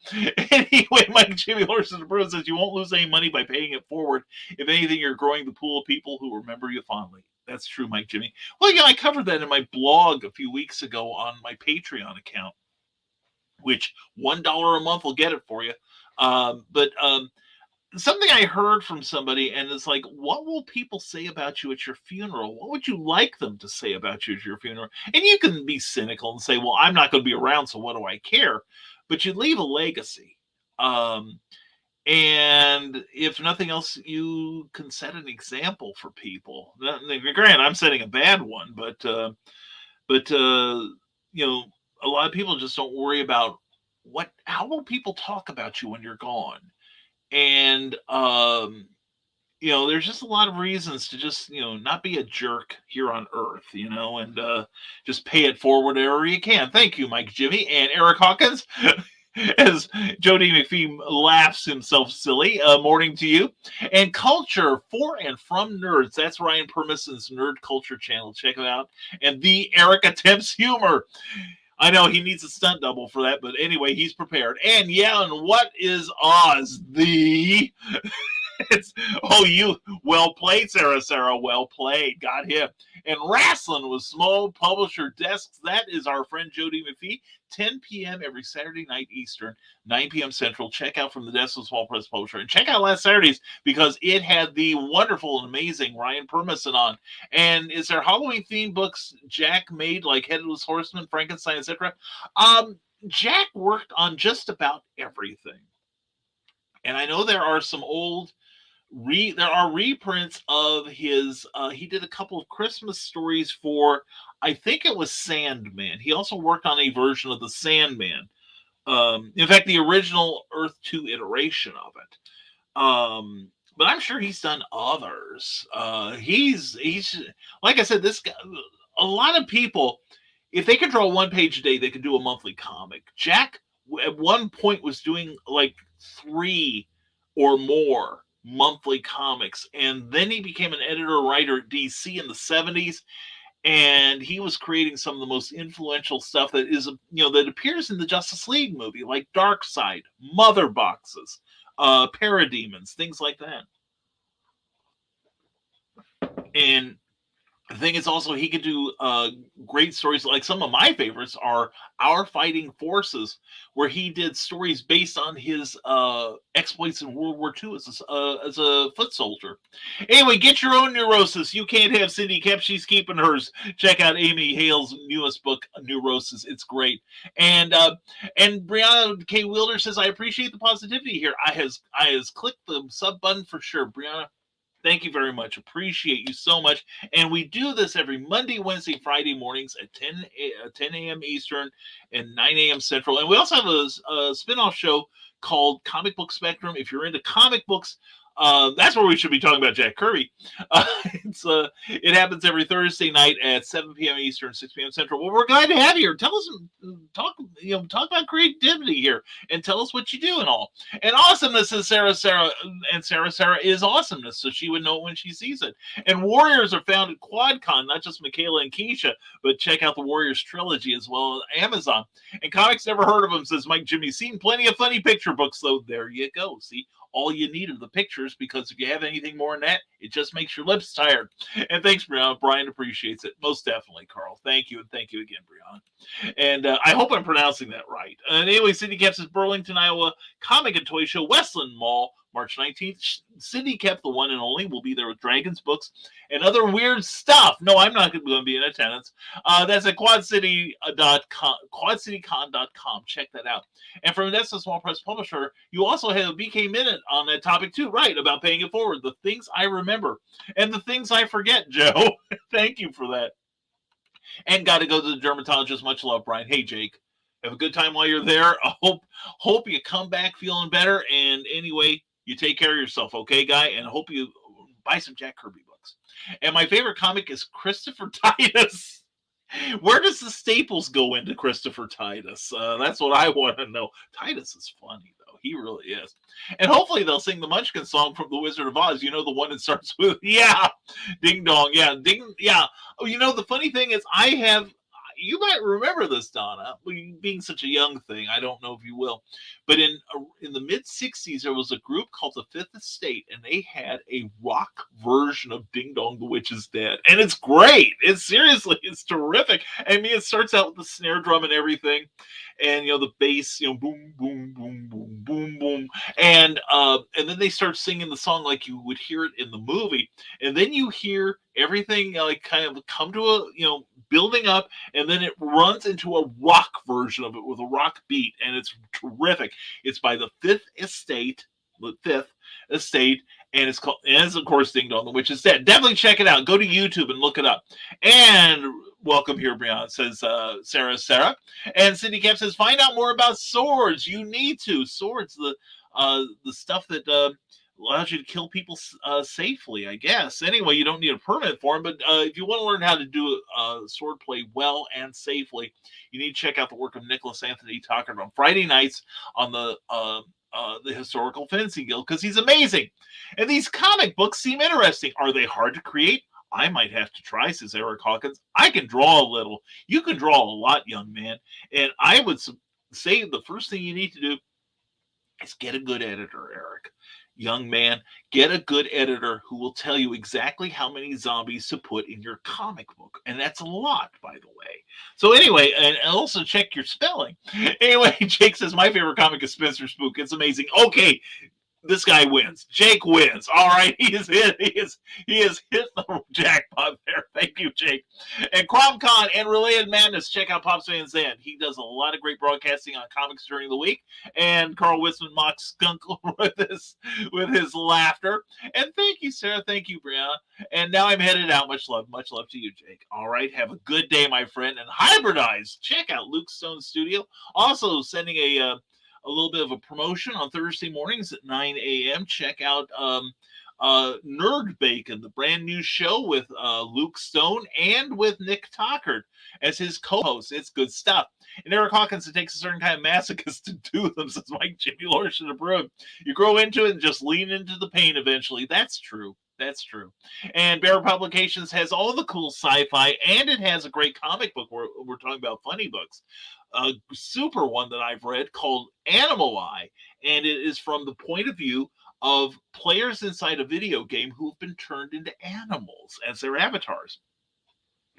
Anyway, Mike Jimmy Horses and Bruins says you won't lose any money by paying it forward. If anything, you're growing the pool of people who remember you fondly. That's true, Mike Jimmy. Well, yeah, I covered that in my blog a few weeks ago on my Patreon account, which $1 a month will get it for you. But something I heard from somebody, and it's like, what will people say about you at your funeral? What would you like them to say about you at your funeral? And you can be cynical and say, well, I'm not going to be around, so what do I care? But you leave a legacy. And if nothing else, you can set an example for people. Granted, I'm setting a bad one, but you know, a lot of people just don't worry about how will people talk about you when you're gone. And you know, there's just a lot of reasons to just, you know, not be a jerk here on Earth, you know, and just pay it forward wherever you can. Thank you, Mike Jimmy and Eric Hawkins. As Jody McPhee laughs himself silly, morning to you. And culture for and from nerds. That's Ryan Permison's Nerd Culture channel. Check it out. And the Eric attempts humor. I know he needs a stunt double for that, but anyway, he's prepared. And yeah, and what is Oz? You well played, Sarah. Well played. Got him. And wrestling with small publisher desks. That is our friend Jody McPhee. 10 p.m. every Saturday night Eastern, 9 p.m. Central. Check out From the Desk of Small Press Publisher. And check out last Saturday's because it had the wonderful and amazing Ryan Permison on. And is there Halloween themed books Jack made, like Headless Horseman, Frankenstein, etc.? Jack worked on just about everything. And I know there are some old there are reprints of his he did a couple of Christmas stories for, I think it was Sandman. He also worked on a version of the Sandman, in fact the original Earth 2 iteration of it, but I'm sure he's done others. He's like I said, this guy, a lot of people, if they could draw one page a day, they could do a monthly comic. Jack at one point was doing like 3 or more monthly comics, and then he became an editor writer at DC in the 70s, and he was creating some of the most influential stuff that is, you know, that appears in the Justice League movie, like Darkseid, Mother Boxes, Parademons, things like that. And the thing is also he could do great stories. Like some of my favorites are Our Fighting Forces, where he did stories based on his exploits in World War II as a foot soldier. Anyway, get your own neurosis. You can't have Cindy Kemp. She's keeping hers. Check out Amy Hale's newest book, Neurosis. It's great. And Brianna K. Wilder says, I appreciate the positivity here. I has clicked the sub button for sure. Brianna, thank you very much. Appreciate you so much. And we do this every Monday, Wednesday, Friday mornings at 10 a.m. Eastern and 9 a.m. Central. And we also have a spin-off show called Comic Book Spectrum. If you're into comic books, that's where we should be talking about Jack Kirby. It happens every Thursday night at 7 p.m. Eastern, 6 p.m. Central. Well, we're glad to have you here. Tell us, talk about creativity here, and tell us what you do and all. And awesomeness is Sarah, and Sarah is awesomeness, so she would know it when she sees it. And Warriors are found at QuadCon, not just Michaela and Keisha, but check out the Warriors trilogy as well as Amazon. And Comics Never Heard of Them, says Mike Jimmy. Seen plenty of funny picture books, though. There you go. See, all you need are the pictures, because if you have anything more than that, it just makes your lips tired. And thanks, Brianna. Brian appreciates it. Most definitely, Carl. Thank you, and thank you again, Brianna. And I hope I'm pronouncing that right. And anyway, Cindy Caps' Burlington, Iowa Comic and Toy Show, Westland Mall, March 19th. Cindy Kep, the one and only, will be there with Dragons books and other weird stuff. No, I'm not going to be in attendance. That's at quadcitycon.com. Check that out. And from Vanessa Small Press Publisher, you also have a BK Minute on that topic too, right? About paying it forward. The things I remember and the things I forget, Joe. Thank you for that. And got to go to the dermatologist. Much love, Brian. Hey, Jake. Have a good time while you're there. I hope you come back feeling better. And anyway, you take care of yourself, okay, guy? And I hope you buy some Jack Kirby books. And my favorite comic is Christopher Titus. Where does the Staples go into Christopher Titus? That's what I want to know. Titus is funny, though. He really is. And hopefully they'll sing the Munchkin song from The Wizard of Oz. You know, the one that starts with, yeah, ding dong, yeah, ding, yeah. Oh, you know, the funny thing is you might remember this, Donna, being such a young thing. I don't know if you will. But in the mid-'60s, there was a group called the Fifth Estate, and they had a rock version of Ding Dong, the Witch is Dead. And it's great. It's terrific. I mean, it starts out with the snare drum and everything. And, you know, the bass, you know, boom, boom, boom, boom, boom, boom. And then they start singing the song like you would hear it in the movie. And then you hear everything like kind of come to a, you know, building up, and then it runs into a rock version of it with a rock beat, and it's terrific. It's by the Fifth Estate, and it's called, and it's of course Ding Dong, the Witch is Dead. Definitely check it out. Go to YouTube and look it up. And welcome here, Brianna, says Sarah. And Cindy Cap says, find out more about swords. You need to. Swords, the stuff that allows you to kill people safely, I guess. Anyway, you don't need a permit for them, but if you want to learn how to do sword play well and safely, you need to check out the work of Nicholas Anthony Tucker on Friday nights on the Historical Fencing Guild, because he's amazing. And these comic books seem interesting. Are they hard to create? I might have to try, says Eric Hawkins. I can draw a little. You can draw a lot, young man. And I would say the first thing you need to do is get a good editor, Eric. Young man, get a good editor who will tell you exactly how many zombies to put in your comic book. And that's a lot, by the way. So anyway, and also check your spelling. Anyway, Jake says, my favorite comic is Spencer Spook. It's amazing. Okay, this guy wins. Jake wins. All right, he has hit the jackpot there. Thank you, Jake. And CromCon and Related Madness. Check out Pops Van Zandt. He does a lot of great broadcasting on comics during the week. And Carl Wisman mocks Skunk with his laughter. And thank you, Sarah. Thank you, Brianna. And now I'm headed out. Much love to you, Jake. All right, have a good day, my friend. And Hybridize. Check out Luke Stone's studio. Also sending a little bit of a promotion on Thursday mornings at 9 a.m. Check out Nerd Bacon, the brand new show with Luke Stone and with Nick Tockard as his co-host. It's good stuff. And Eric Hawkins, it takes a certain kind of masochist to do them, says Mike Jimmy Lawrence should approve. You grow into it and just lean into the pain eventually. That's true. That's true. And Bear Publications has all the cool sci-fi, and it has a great comic book. We're talking about funny books. A super one that I've read called Animal Eye, and it is from the point of view of players inside a video game who have been turned into animals as their avatars.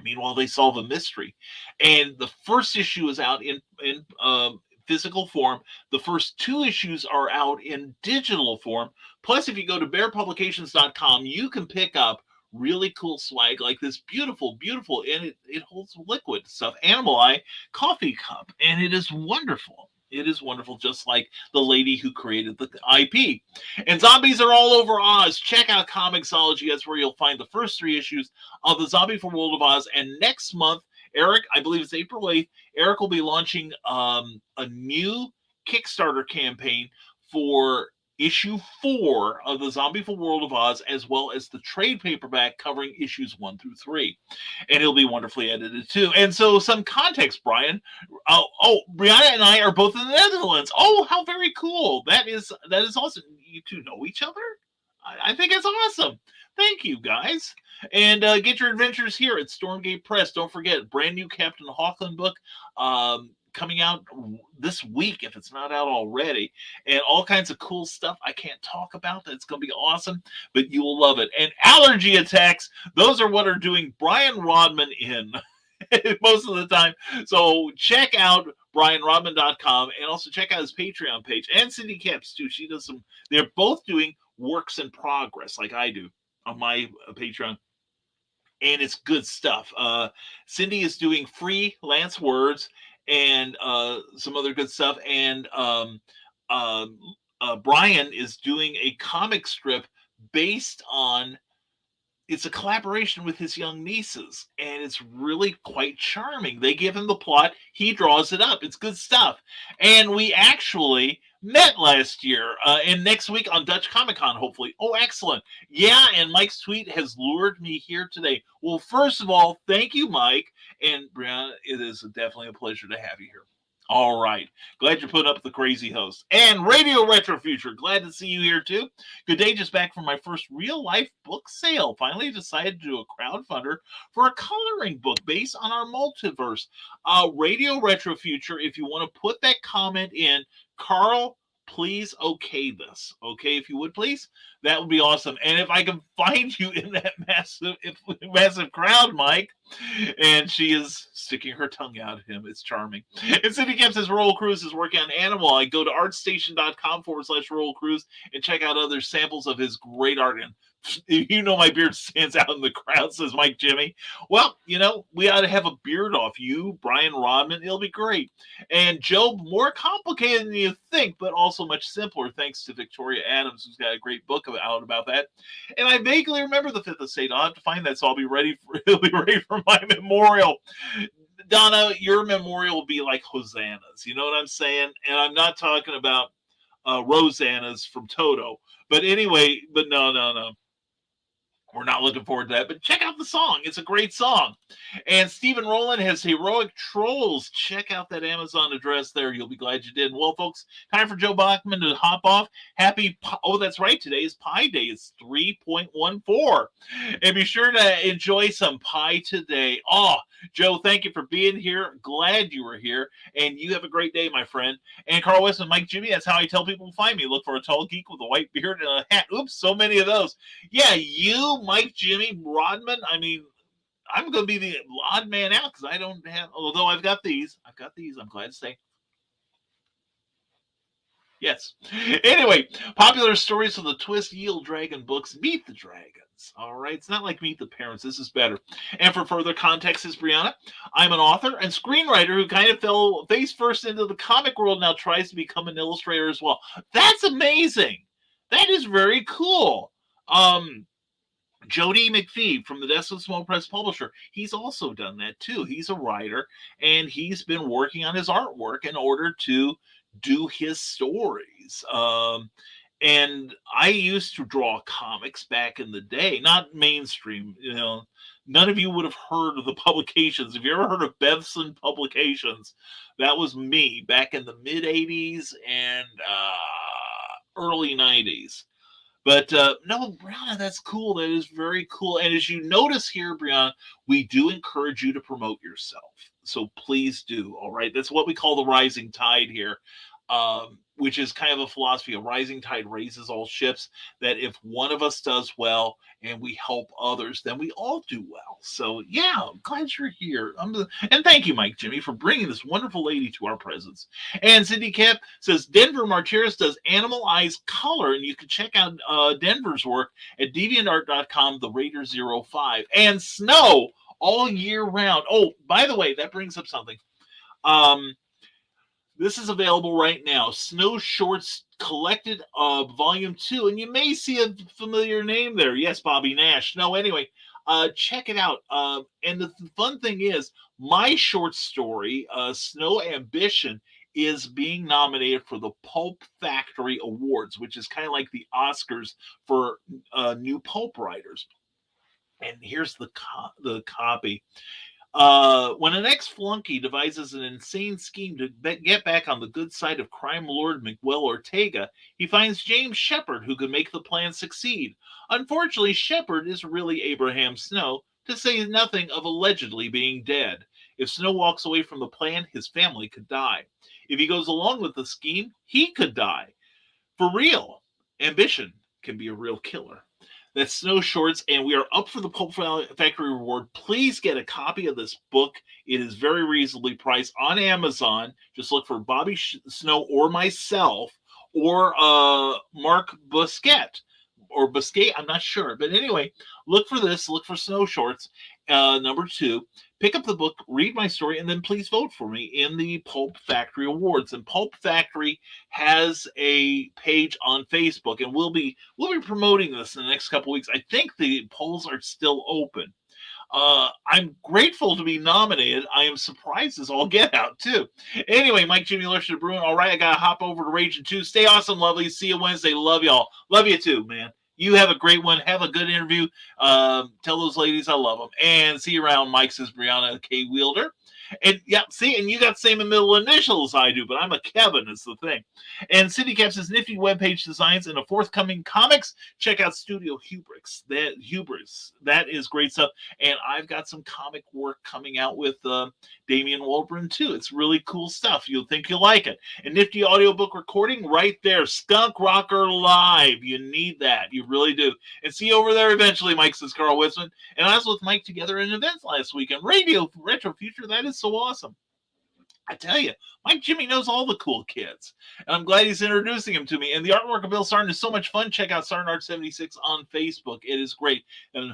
Meanwhile, they solve a mystery. And the first issue is out in physical form. The first 2 issues are out in digital form. Plus, if you go to bearpublications.com, you can pick up really cool swag like this beautiful, and it holds liquid stuff, Animal Eye coffee cup, and it is wonderful. It is wonderful, just like the lady who created the IP. And zombies are all over Oz. Check out Comixology. That's where you'll find the first 3 issues of the Zombie for World of Oz. And next month, Eric, I believe it's April 8th, Eric will be launching a new Kickstarter campaign for issue 4 of the Zombie for World of Oz, as well as the trade paperback covering issues 1 through 3. And it'll be wonderfully edited too. And so some context, Brian. Brianna and I are both in the Netherlands. Oh, how very cool. That is awesome. You two know each other? I think it's awesome. Thank you, guys. And get your adventures here at Stormgate Press. Don't forget, brand new Captain Hawkland book. coming out this week if it's not out already, and all kinds of cool stuff I can't talk about. That's going to be awesome, but you will love it. And allergy attacks, those are what are doing Brian Rodman in most of the time. So check out brianrodman.com and also check out his Patreon page, and Cindy Caps too. She does some, they're both doing works in progress like I do on my Patreon, and it's good stuff. Cindy is doing freelance words and some other good stuff, and Brian is doing a comic strip based on, it's a collaboration with his young nieces, and it's really quite charming. They give him the plot, he draws it up. It's good stuff. And we actually met last year, and next week on Dutch Comic Con, hopefully. Oh, excellent. Yeah, and Mike's tweet has lured me here today. Well, first of all, thank you, Mike. And Brianna, it is definitely a pleasure to have you here. All right. Glad you put up the crazy host. And Radio Retro Future, glad to see you here too. Good day, just back from my first real life book sale. Finally decided to do a crowdfunder for a coloring book based on our multiverse. Radio Retro Future, if you want to put that comment in, Carl, please okay this. Okay, if you would please, that would be awesome. And if I can find you in that massive crowd, Mike, and she is sticking her tongue out at him. It's charming. And Cindy Kemp says Roll Cruise is working on Animal. I go to artstation.com/Roll Cruise and check out other samples of his great art. And you know my beard stands out in the crowd, says Mike Jimmy. Well, you know, we ought to have a beard off. You, Brian Rodman, it'll be great. And Joe, more complicated than you think, but also much simpler, thanks to Victoria Adams, who's got a great book out about that. And I vaguely remember the Fifth Estate. I'll have to find that, so I'll be ready for my memorial. Donna, your memorial will be like Hosanna's. You know what I'm saying? And I'm not talking about Rosanna's from Toto. But anyway, but no. We're not looking forward to that, but check out the song. It's a great song. And Stephen Rowland has Heroic Trolls. Check out that Amazon address there. You'll be glad you did. Well, folks, time for Joe Bachman to hop off. Oh, that's right. Today is Pie Day. It's 3.14. And be sure to enjoy some pie today. Oh, Joe, thank you for being here. Glad you were here. And you have a great day, my friend. And Carl West and Mike Jimmy, that's how I tell people to find me. Look for a tall geek with a white beard and a hat. Oops, so many of those. Yeah, you, Mike Jimmy Rodman. I mean, I'm going to be the odd man out because I don't have, although I've got these, I'm glad to say. Yes. Anyway, popular stories of the Twist Yield Dragon books. Meet the Dragons. All right. It's not like Meet the Parents. This is better. And for further context, is Brianna. I'm an author and screenwriter who kind of fell face first into the comic world, now tries to become an illustrator as well. That's amazing. That is very cool. Jody McPhee from the Desolate Small Press Publisher, he's also done that too. He's a writer, and he's been working on his artwork in order to do his stories. And I used to draw comics back in the day, not mainstream. You know, none of you would have heard of the publications. If you ever heard of Bevson Publications, that was me back in the mid 80s and early 90s. But no, Brianna, that's cool. That is very cool. And as you notice here, Brianna, we do encourage you to promote yourself. So please do. All right. That's what we call the rising tide here, which is kind of a philosophy. A rising tide raises all ships, that if one of us does well and we help others, then we all do well. So, yeah, I'm glad you're here. And thank you, Mike Jimmy, for bringing this wonderful lady to our presence. And Cindy Cap says, Denver Martires does Animal Eyes color, and you can check out Denver's work at deviantart.com, the Raider 05. And Snow all year round. Oh, by the way, that brings up something. This is available right now. Snow Shorts Collected Volume 2. And you may see a familiar name there. Yes, Bobby Nash. No, anyway, check it out. And the fun thing is, my short story, Snow Ambition, is being nominated for the Pulp Factory Awards, which is kind of like the Oscars for new pulp writers. And here's the copy. When an ex-flunky devises an insane scheme to get back on the good side of crime lord Miguel Ortega, he finds James Shepard, who can make the plan succeed. Unfortunately, Shepard is really Abraham Snow, to say nothing of allegedly being dead. If Snow walks away from the plan, his family could die. If he goes along with the scheme, he could die. For real, ambition can be a real killer. That's Snow Shorts, and we are up for the Pulp Factory reward. Please get a copy of this book. It is very reasonably priced on Amazon. Just look for Bobby Snow or myself or Mark Busquet or Busquet. I'm not sure. But anyway, look for this. Look for Snow Shorts, number 2. Pick up the book, read my story, and then please vote for me in the Pulp Factory Awards. And Pulp Factory has a page on Facebook, and we'll be promoting this in the next couple weeks. I think the polls are still open. I'm grateful to be nominated. I am surprised as all get out, too. Anyway, Mike, Jimmy, Lurcher, Bruin. All right, I got to hop over to Raging 2. Stay awesome, lovely. See you Wednesday. Love y'all. Love you, too, man. You have a great one. Have a good interview. Tell those ladies I love them. And see you around. Mike says Brianna K. Wielder. And yeah, see, and you got the same middle initials I do, but I'm a Kevin is the thing. And Cindy Cap says nifty webpage designs and a forthcoming comics. Check out Studio Hubris. That is great stuff. And I've got some comic work coming out with Damian Waldron too. It's really cool stuff. You'll think you'll like it. And nifty audiobook recording right there. Skunk Rocker Live. You need that. You really do. And see you over there eventually, Mike says Carl Witzman. And I was with Mike together in events last weekend. Radio Retro Future. That is so awesome. I tell you, Mike Jimmy knows all the cool kids. And I'm glad he's introducing them to me. And the artwork of Bill Sarn is so much fun. Check out Sarn Art 76 on Facebook. It is great. And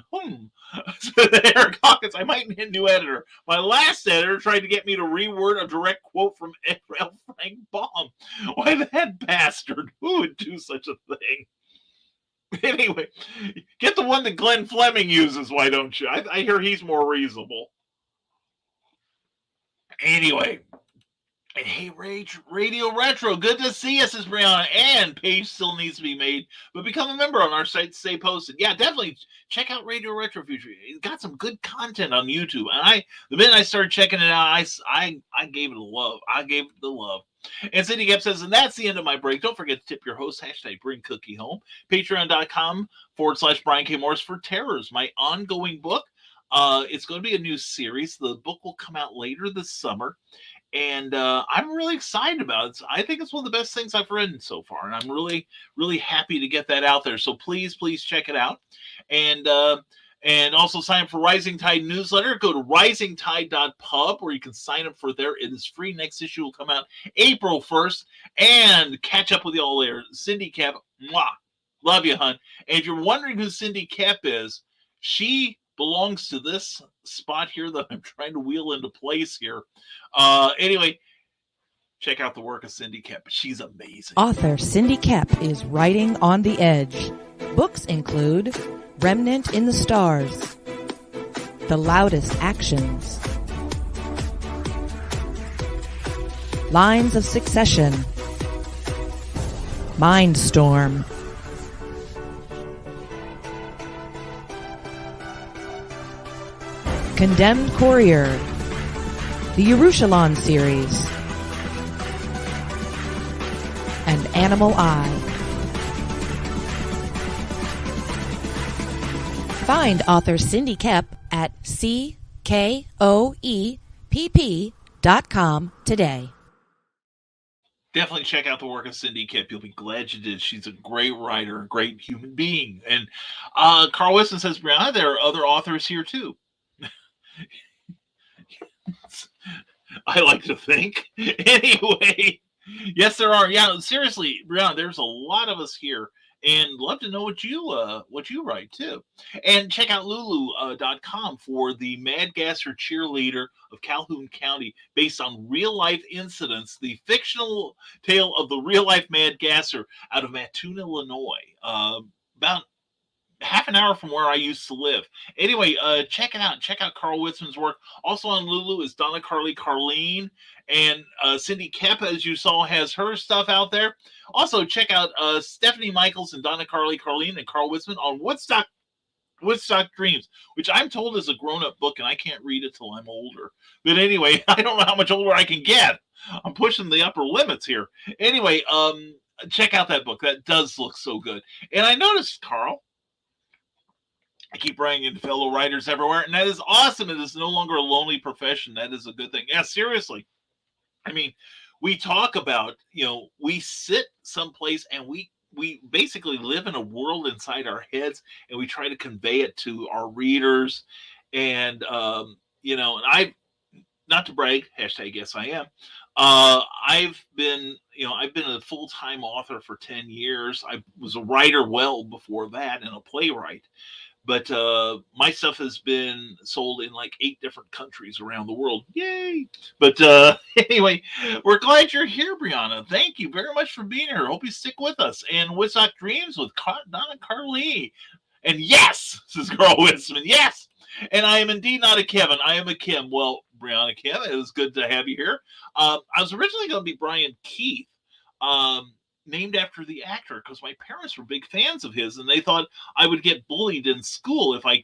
Eric Hawkins, I might need a new editor. My last editor tried to get me to reword a direct quote from L. Frank Baum. Why, that bastard, who would do such a thing? Anyway, get the one that Glenn Fleming uses, why don't you? I hear he's more reasonable. Anyway, and hey, Radio Retro, good to see you, says Brianna. And page still needs to be made, but become a member on our site to stay posted. Yeah, definitely check out Radio Retro Future. It's got some good content on YouTube. And the minute I started checking it out, I gave it a love. I gave it the love. And Cindy Gap says, and that's the end of my break. Don't forget to tip your host, hashtag bring cookie home. Patreon.com/Brian K. Morris for Terrors, my ongoing book. It's going to be a new series. The book will come out later this summer. And I'm really excited about it. I think it's one of the best things I've written so far. And I'm really, really happy to get that out there. So please check it out. And also sign up for Rising Tide newsletter. Go to risingtide.pub where you can sign up for there. It is free. Next issue will come out April 1st. And catch up with you all there. Cindy Cap, mwah. Love you, hun. And if you're wondering who Cindy Cap is, she belongs to this spot here that I'm trying to wheel into place here. Anyway, check out the work of Cindy Cap. She's amazing. Author Cindy Cap is writing on the edge. Books include Remnant in the Stars, The Loudest Actions, Lines of Succession, Mindstorm, Condemned Courier, the Yerushalayim series, and Animal Eye. Find author Cindy Kep at CKOEPP.com today. Definitely check out the work of Cindy Kep. You'll be glad you did. She's a great writer, a great human being. And Carl Weston says, Brianna, there are other authors here too. I like to think. Anyway, yes, there are. Yeah, seriously, Brianna, there's a lot of us here. And love to know what you write too. And check out Lulu.com for the Mad Gasser cheerleader of Calhoun County, based on real life incidents, the fictional tale of the real life Mad Gasser out of Mattoon, Illinois, about half an hour from where I used to live. Anyway, check it out. Check out Carl Witzman's work. Also on Lulu is Donna Carly Carleen, and Cindy Kep, as you saw, has her stuff out there. Also, check out Stephanie Michaels and Donna Carly Carleen and Carl Witzman on Woodstock Dreams, which I'm told is a grown-up book, and I can't read it till I'm older. But anyway, I don't know how much older I can get. I'm pushing the upper limits here. Anyway, check out that book. That does look so good. And I noticed, Carl, I keep running into fellow writers everywhere, and that is awesome. It is no longer a lonely profession. That is a good thing. Yeah, seriously. I mean, we talk about, we sit someplace and we basically live in a world inside our heads, and we try to convey it to our readers. And and not to brag, hashtag yes I am. I've been a full-time author for 10 years. I was a writer well before that and a playwright. But my stuff has been sold in like 8 different countries around the world. Yay! But anyway, we're glad you're here, Brianna. Thank you very much for being here. Hope you stick with us. And Woodstock Dreams with Donna Carly. And yes, says Carl Winsman. Yes. And I am indeed not a Kevin. I am a Kim. Well, Brianna Kim, it was good to have you here. I was originally going to be Brian Keith. Named after the actor, because my parents were big fans of his, and they thought I would get bullied in school if I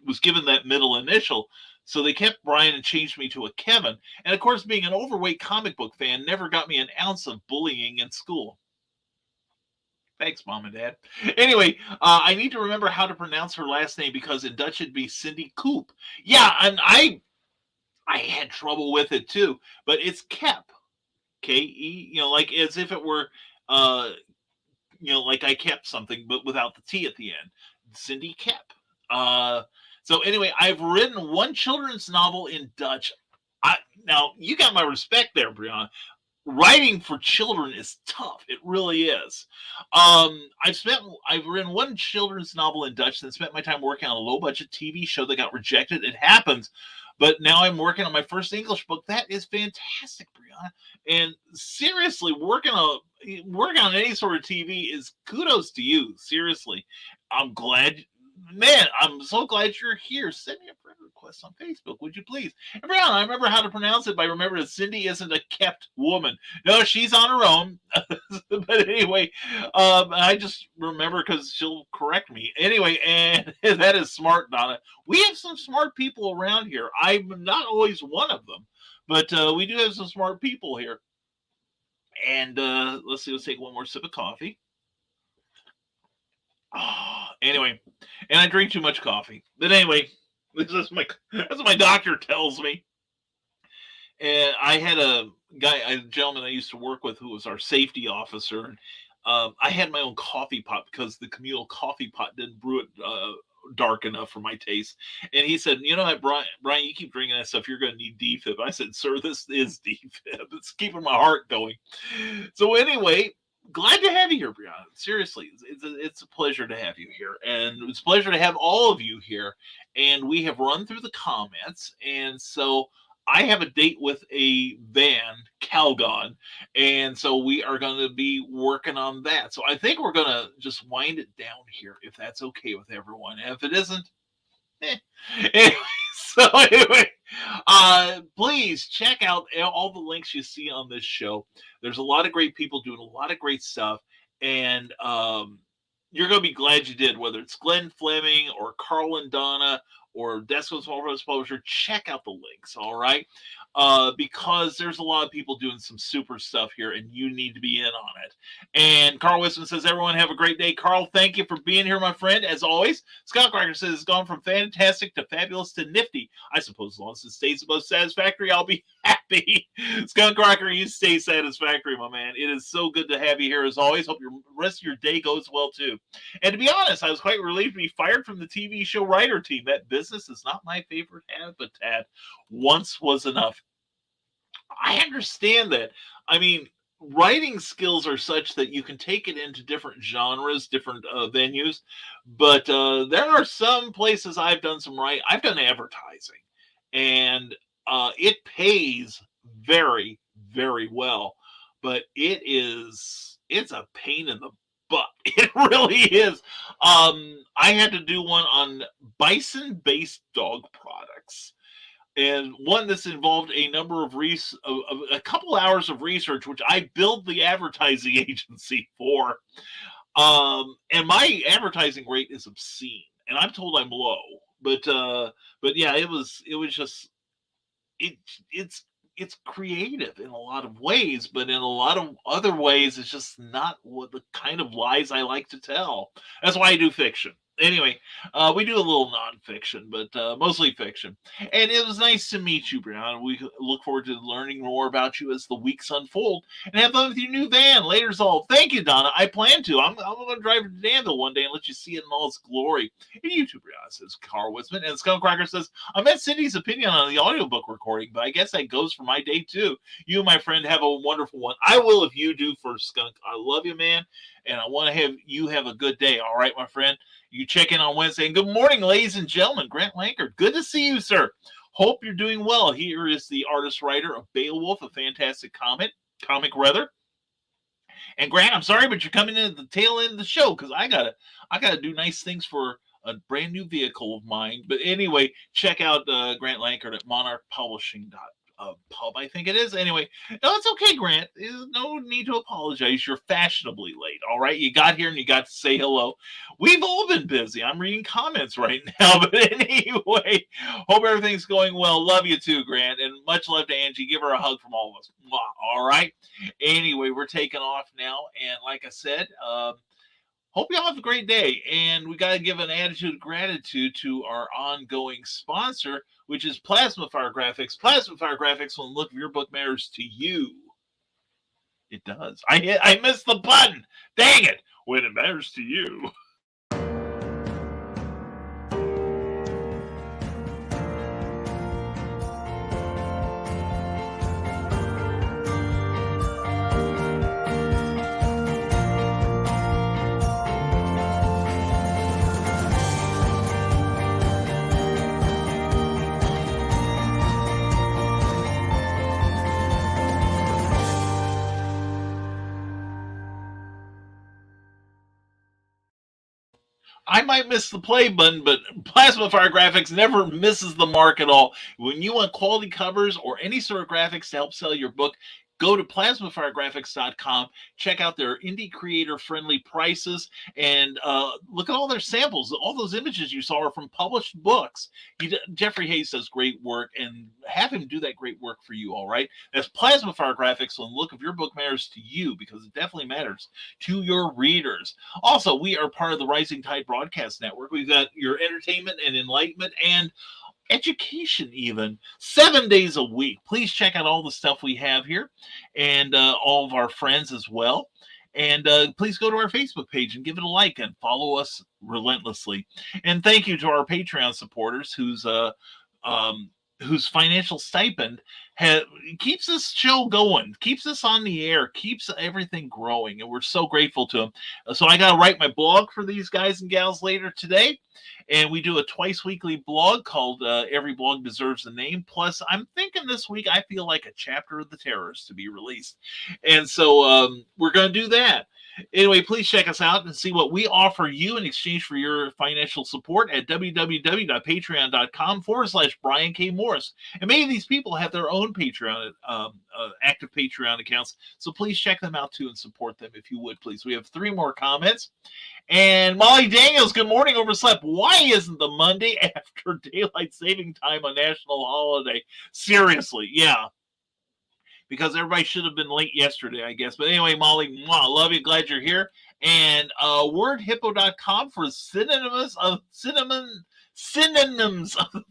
was given that middle initial. So they kept Brian and changed me to a Kevin. And of course, being an overweight comic book fan never got me an ounce of bullying in school. Thanks, Mom and Dad. Anyway, I need to remember how to pronounce her last name, because in Dutch it'd be Cindy Koop. Yeah, and I had trouble with it too, but it's Kep. K-E, like as if it were like I kept something, but without the T at the end. Cindy Kep. So anyway, I've written one children's novel in Dutch. Now, you got my respect there, Brianna. Writing for children is tough. It really is. I've written one children's novel in Dutch and spent my time working on a low-budget TV show that got rejected. It happens. But now I'm working on my first English book. That is fantastic, Brianna. And seriously, working on any sort of TV is kudos to you. Seriously, I'm so glad you're here. Send me a friend request on Facebook, would you please? And Brianna, I remember how to pronounce it, but I remember that Cindy isn't a kept woman. No, she's on her own. But anyway, I just remember because she'll correct me. Anyway, and that is smart, Donna. We have some smart people around here. I'm not always one of them, but we do have some smart people here. And let's take one more sip of coffee. Anyway, and I drink too much coffee. But anyway, that's what my doctor tells me. And I had a gentleman I used to work with who was our safety officer. I had my own coffee pot because the communal coffee pot didn't brew it dark enough for my taste. And he said, you know what, Brian, you keep drinking that stuff, you're going to need defib. I said, sir, this is defib. It's keeping my heart going. So anyway, glad to have you here, Brianna. Seriously, it's a pleasure to have you here. And it's a pleasure to have all of you here. And we have run through the comments. And so I have a date with a band, Calgon, and so we are going to be working on that. So I think we're going to just wind it down here, if that's okay with everyone. And if it isn't, Anyway, please check out all the links you see on this show. There's a lot of great people doing a lot of great stuff, and you're going to be glad you did, whether it's Glenn Fleming or Carl and Donna or Desco Small Press Publisher. Check out the links, all right? Because there's a lot of people doing some super stuff here, and you need to be in on it. And Carl Wisman says, everyone have a great day. Carl, thank you for being here, my friend, as always. Scott Cracker says, it's gone from fantastic to fabulous to nifty. I suppose as long as it stays above satisfactory, I'll be happy. Scott Cracker, you stay satisfactory, my man. It is so good to have you here, as always. Hope your rest of your day goes well, too. And to be honest, I was quite relieved to be fired from the TV show writer team. That business is not my favorite habitat. Once was enough. I understand that. I mean, writing skills are such that you can take it into different genres, different venues, but there are some places I've done I've done advertising, and it pays very, very well, but it's a pain in the butt. It really is. I had to do one on bison-based dog products. And one that's involved a number of a couple hours of research, which I built the advertising agency for. And my advertising rate is obscene, and I'm told I'm low. But yeah, it was just it's creative in a lot of ways, but in a lot of other ways, it's just not what the kind of lies I like to tell. That's why I do fiction. Anyway, we do a little nonfiction, but mostly fiction. And it was nice to meet you, Brown. We look forward to learning more about you as the weeks unfold. And have fun with your new van. Later's all. Thank you, Donna. I plan to. I'm going to drive to Danville one day and let you see it in all its glory. And you too, Brianna, says Carl Witzman. And Skullcracker says, I met Cindy's opinion on the audiobook recording, but I guess that goes for my day too. You, my friend, have a wonderful one. I will if you do first, Skunk. I love you, man. And I want to have you have a good day. All right, my friend. You check in on Wednesday. And good morning, ladies and gentlemen. Grant Lankard, good to see you, sir. Hope you're doing well. Here is the artist-writer of Beowulf, a fantastic comic rather. And Grant, I'm sorry, but you're coming in at the tail end of the show because I gotta do nice things for a brand new vehicle of mine. But anyway, check out Grant Lankard at monarchpublishing.com. Pub, I think it is. Anyway, no, it's okay, Grant. There's no need to apologize. You're fashionably late. All right, you got here and you got to say hello. We've all been busy. I'm reading comments right now, but anyway, hope everything's going well. Love you too, Grant, and much love to Angie. Give her a hug from all of us. All right. Anyway, we're taking off now, and like I said, hope y'all have a great day. And we got to give an attitude of gratitude to our ongoing sponsor, which is Plasma Fire Graphics. Plasma Fire Graphics will look if your book matters to you. It does. I missed the button. Dang it. When it matters to you. I might miss the play button, but Plasma Fire Graphics never misses the mark at all. When you want quality covers or any sort of graphics to help sell your book, go to plasmafiregraphics.com, check out their indie creator-friendly prices, and look at all their samples. All those images you saw are from published books. Jeffrey Hayes does great work, and have him do that great work for you, all right? That's Plasma Fire Graphics, and look if your book matters to you, because it definitely matters to your readers. Also, we are part of the Rising Tide Broadcast Network. We've got your entertainment and enlightenment and education even 7 days a week. Please check out all the stuff we have here and all of our friends as well. And please go to our Facebook page and give it a like and follow us relentlessly. And thank you to our Patreon supporters whose financial stipend keeps this show going, keeps us on the air, keeps everything growing, and we're so grateful to them. So I got to write my blog for these guys and gals later today, and we do a twice weekly blog called Every Blog Deserves a Name. Plus, I'm thinking this week I feel like a chapter of The Terrors to be released, and so we're going to do that. Anyway, please check us out and see what we offer you in exchange for your financial support at www.patreon.com/Brian K. Morris. And many of these people have their own Patreon, active Patreon accounts. So please check them out too and support them if you would, please. We have 3 more comments. And Molly Daniels, good morning, overslept. Why isn't the Monday after daylight saving time a national holiday? Seriously, yeah. Because everybody should have been late yesterday, I guess. But anyway, Molly, love you. Glad you're here. And wordhippo.com for synonyms of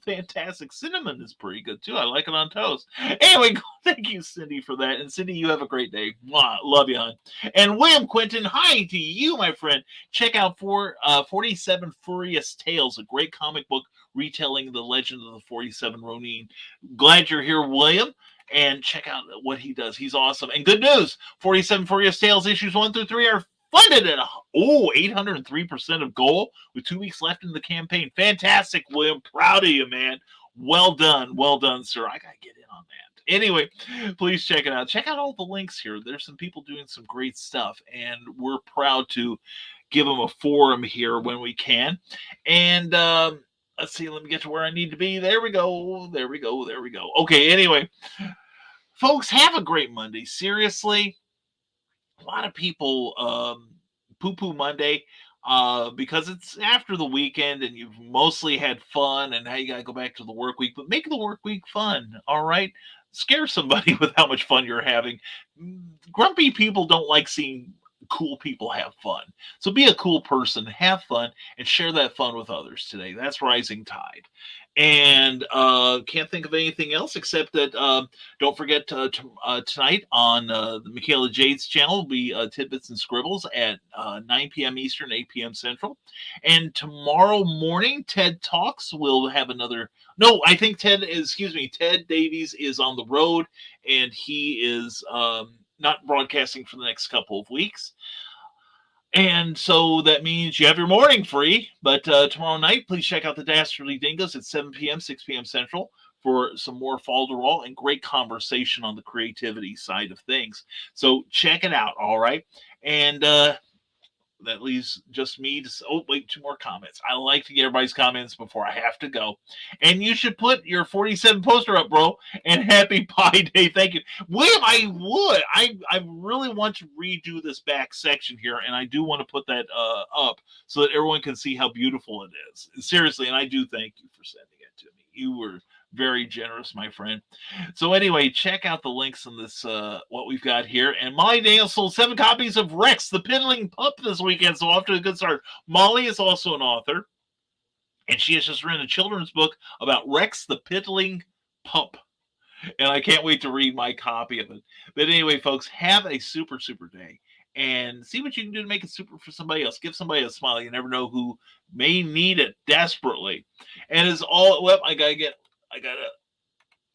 fantastic. Cinnamon is pretty good, too. I like it on toast. Anyway, thank you, Cindy, for that. And Cindy, you have a great day. Love you, hon. And William Quinton, hi to you, my friend. Check out 47 Furious Tales, a great comic book retelling the legend of the 47 Ronin. Glad you're here, William. And check out what he does. He's awesome. And good news, 47 Furious Tales issues 1 through 3 are funded at 803% of goal with 2 weeks left in the campaign. Fantastic, William. Proud of you, man. Well done, sir. I gotta get in on that. Anyway, please check it out. Check out all the links here. There's some people doing some great stuff, and we're proud to give them a forum here when we can. And let's see, let me get to where I need to be. There we go. Okay, anyway, folks, have a great Monday. Seriously, a lot of people poo-poo Monday because it's after the weekend and you've mostly had fun and now you got to go back to the work week. But make the work week fun, all right? Scare somebody with how much fun you're having. Grumpy people don't like seeing cool people have fun. So be a cool person, have fun, and share that fun with others today. That's Rising Tide. And can't think of anything else except that don't forget tonight on the Michaela Jade's channel will be Tidbits and Scribbles at 9 p.m. Eastern, 8 p.m. Central. And tomorrow morning, TED Talks will have another. No, I think Ted Davies is on the road, and he is not broadcasting for the next couple of weeks. And so that means you have your morning free. But tomorrow night, please check out the Dastardly Dingoes at 7 p.m., 6 p.m. Central for some more Falderall and great conversation on the creativity side of things. So check it out, all right? And that leaves just me to... Oh, wait, 2 more comments. I like to get everybody's comments before I have to go. And you should put your 47 poster up, bro. And happy Pi Day. Thank you. William, I would. I really want to redo this back section here, and I do want to put that up so that everyone can see how beautiful it is. Seriously, and I do thank you for sending it to me. You were very generous, my friend. So anyway, check out the links in this, what we've got here. And Molly Daniels sold 7 copies of Rex, the Piddling Pup this weekend, so off to a good start. Molly is also an author, and she has just written a children's book about Rex, the Piddling Pup. And I can't wait to read my copy of it. But anyway, folks, have a super, super day. And see what you can do to make it super for somebody else. Give somebody a smile. You never know who may need it desperately. And as all, well, I got to,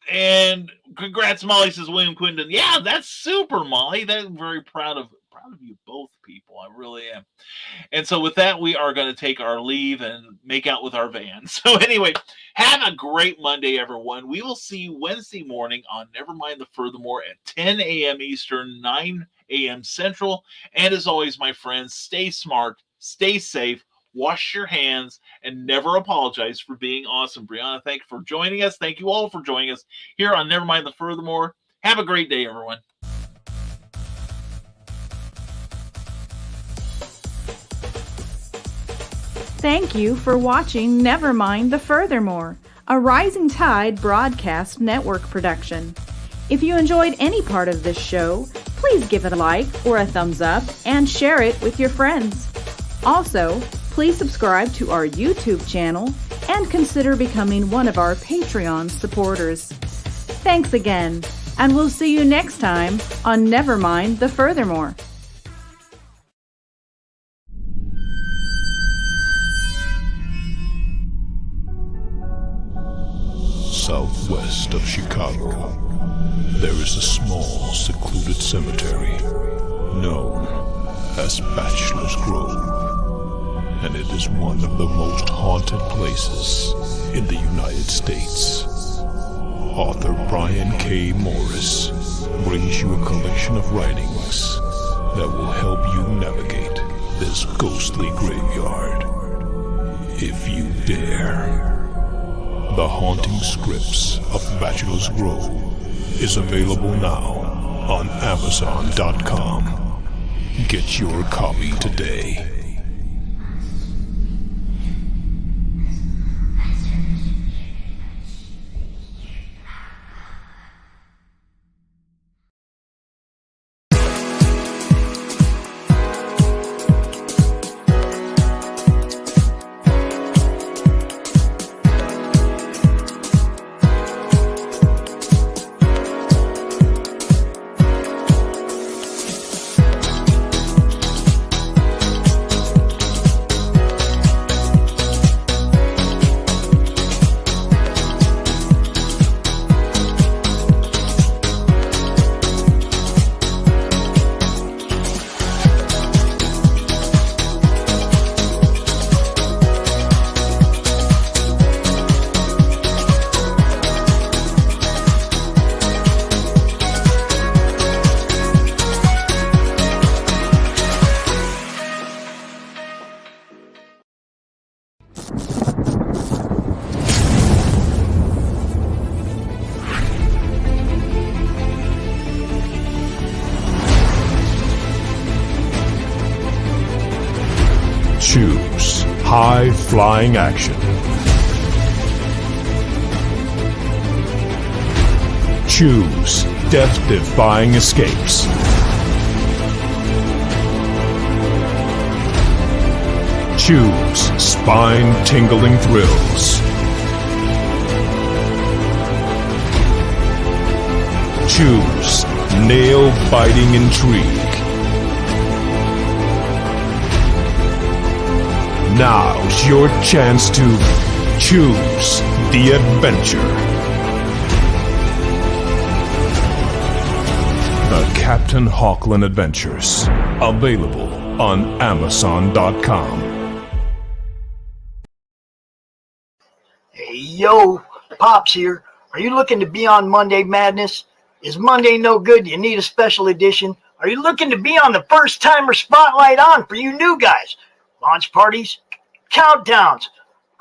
and congrats, Molly, says William Quindon. Yeah, that's super, Molly. I'm very proud of you both people. I really am. And so with that, we are going to take our leave and make out with our van. So anyway, have a great Monday, everyone. We will see you Wednesday morning on Nevermind the Furthermore at 10 a.m. Eastern, 9 a.m. Central. And as always, my friends, stay smart, stay safe, wash your hands, and never apologize for being awesome. Brianna, thank you for joining us. Thank you all for joining us here on Nevermind the Furthermore. Have a great day, everyone. Thank you for watching Nevermind the Furthermore, a Rising Tide broadcast network production. If you enjoyed any part of this show, please give it a like or a thumbs up and share it with your friends. Also, please subscribe to our YouTube channel and consider becoming one of our Patreon supporters. Thanks again, and we'll see you next time on Nevermind the Furthermore. Southwest of Chicago, there is a small, secluded cemetery known as Bachelor's Grove, and it is one of the most haunted places in the United States. Author Brian K. Morris brings you a collection of writings that will help you navigate this ghostly graveyard, if you dare. The Haunting Scripts of Bachelor's Grove is available now on Amazon.com. Get your copy today. Choose high-flying action. Choose death-defying escapes. Choose spine-tingling thrills. Choose nail-biting intrigue. Now's your chance to choose the adventure. The Captain Hawkland Adventures. Available on Amazon.com. Hey, yo, Pops here. Are you looking to be on Monday Madness? Is Monday no good? You need a special edition? Are you looking to be on the first timer spotlight on for you new guys? Launch parties, countdowns,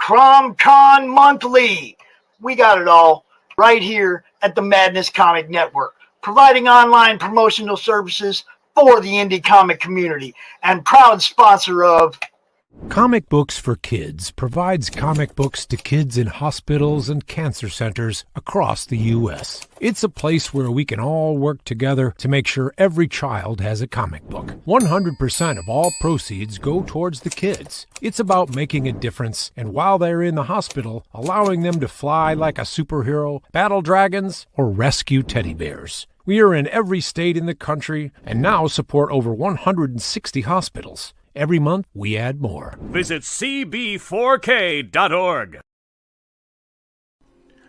CromCon Monthly. We got it all right here at the Madness Comic Network, providing online promotional services for the indie comic community and proud sponsor of Comic Books for Kids provides comic books to kids in hospitals and cancer centers across the U.S. It's a place where we can all work together to make sure every child has a comic book. 100% of all proceeds go towards the kids. It's about making a difference, and while they're in the hospital, allowing them to fly like a superhero, battle dragons, or rescue teddy bears. We are in every state in the country and now support over 160 hospitals. Every month, we add more. Visit cb4k.org.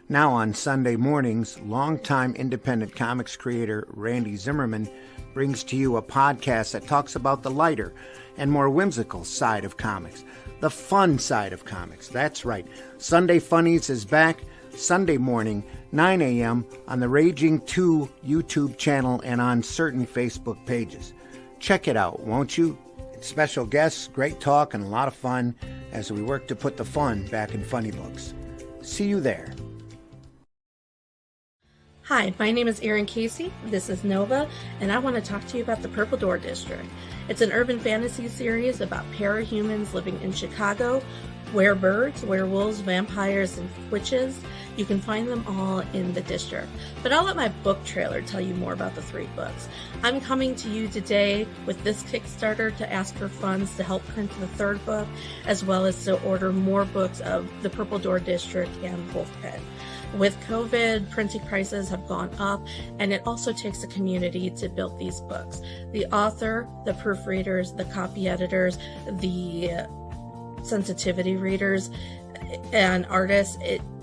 Now on Sunday mornings, longtime independent comics creator Randy Zimmerman brings to you a podcast that talks about the lighter and more whimsical side of comics, the fun side of comics. That's right. Sunday Funnies is back Sunday morning, 9 a.m. on the Raging 2 YouTube channel and on certain Facebook pages. Check it out, won't you? Special guests, great talk, and a lot of fun as we work to put the fun back in funny books. See you there. Hi, my name is Erin Casey. This is Nova, and I want to talk to you about the Purple Door District. It's an urban fantasy series about parahumans living in Chicago, werebirds, werewolves, vampires, and witches. You can find them all in the district. But I'll let my book trailer tell you more about the 3 books. I'm coming to you today with this Kickstarter to ask for funds to help print the 3rd book, as well as to order more books of the Purple Door District and Wolfpen. With COVID, printing prices have gone up, and it also takes a community to build these books. The author, the proofreaders, the copy editors, the sensitivity readers, and artists.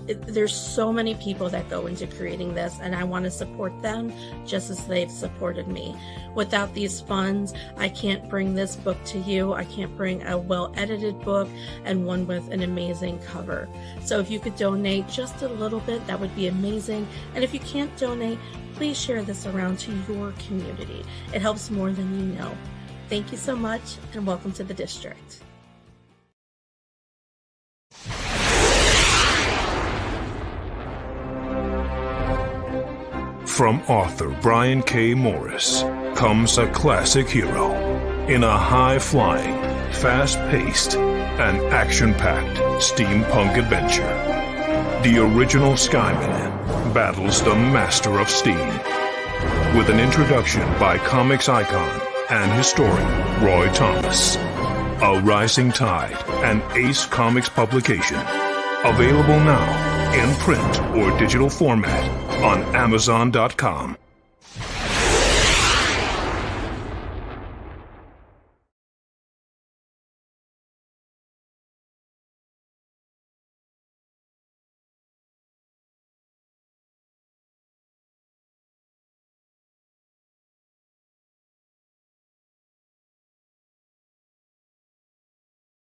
There's so many people that go into creating this, and I want to support them just as they've supported me. Without these funds, I can't bring this book to you. I can't bring a well-edited book and one with an amazing cover. So if you could donate just a little bit, that would be amazing. And if you can't donate, please share this around to your community. It helps more than you know. Thank you so much, and welcome to the district. From author Brian K. Morris comes a classic hero in a high-flying, fast-paced, and action-packed steampunk adventure. The original Skyman battles the Master of Steam with an introduction by comics icon and historian Roy Thomas. A Rising Tide, an Ace Comics publication. Available now in print or digital format on Amazon.com.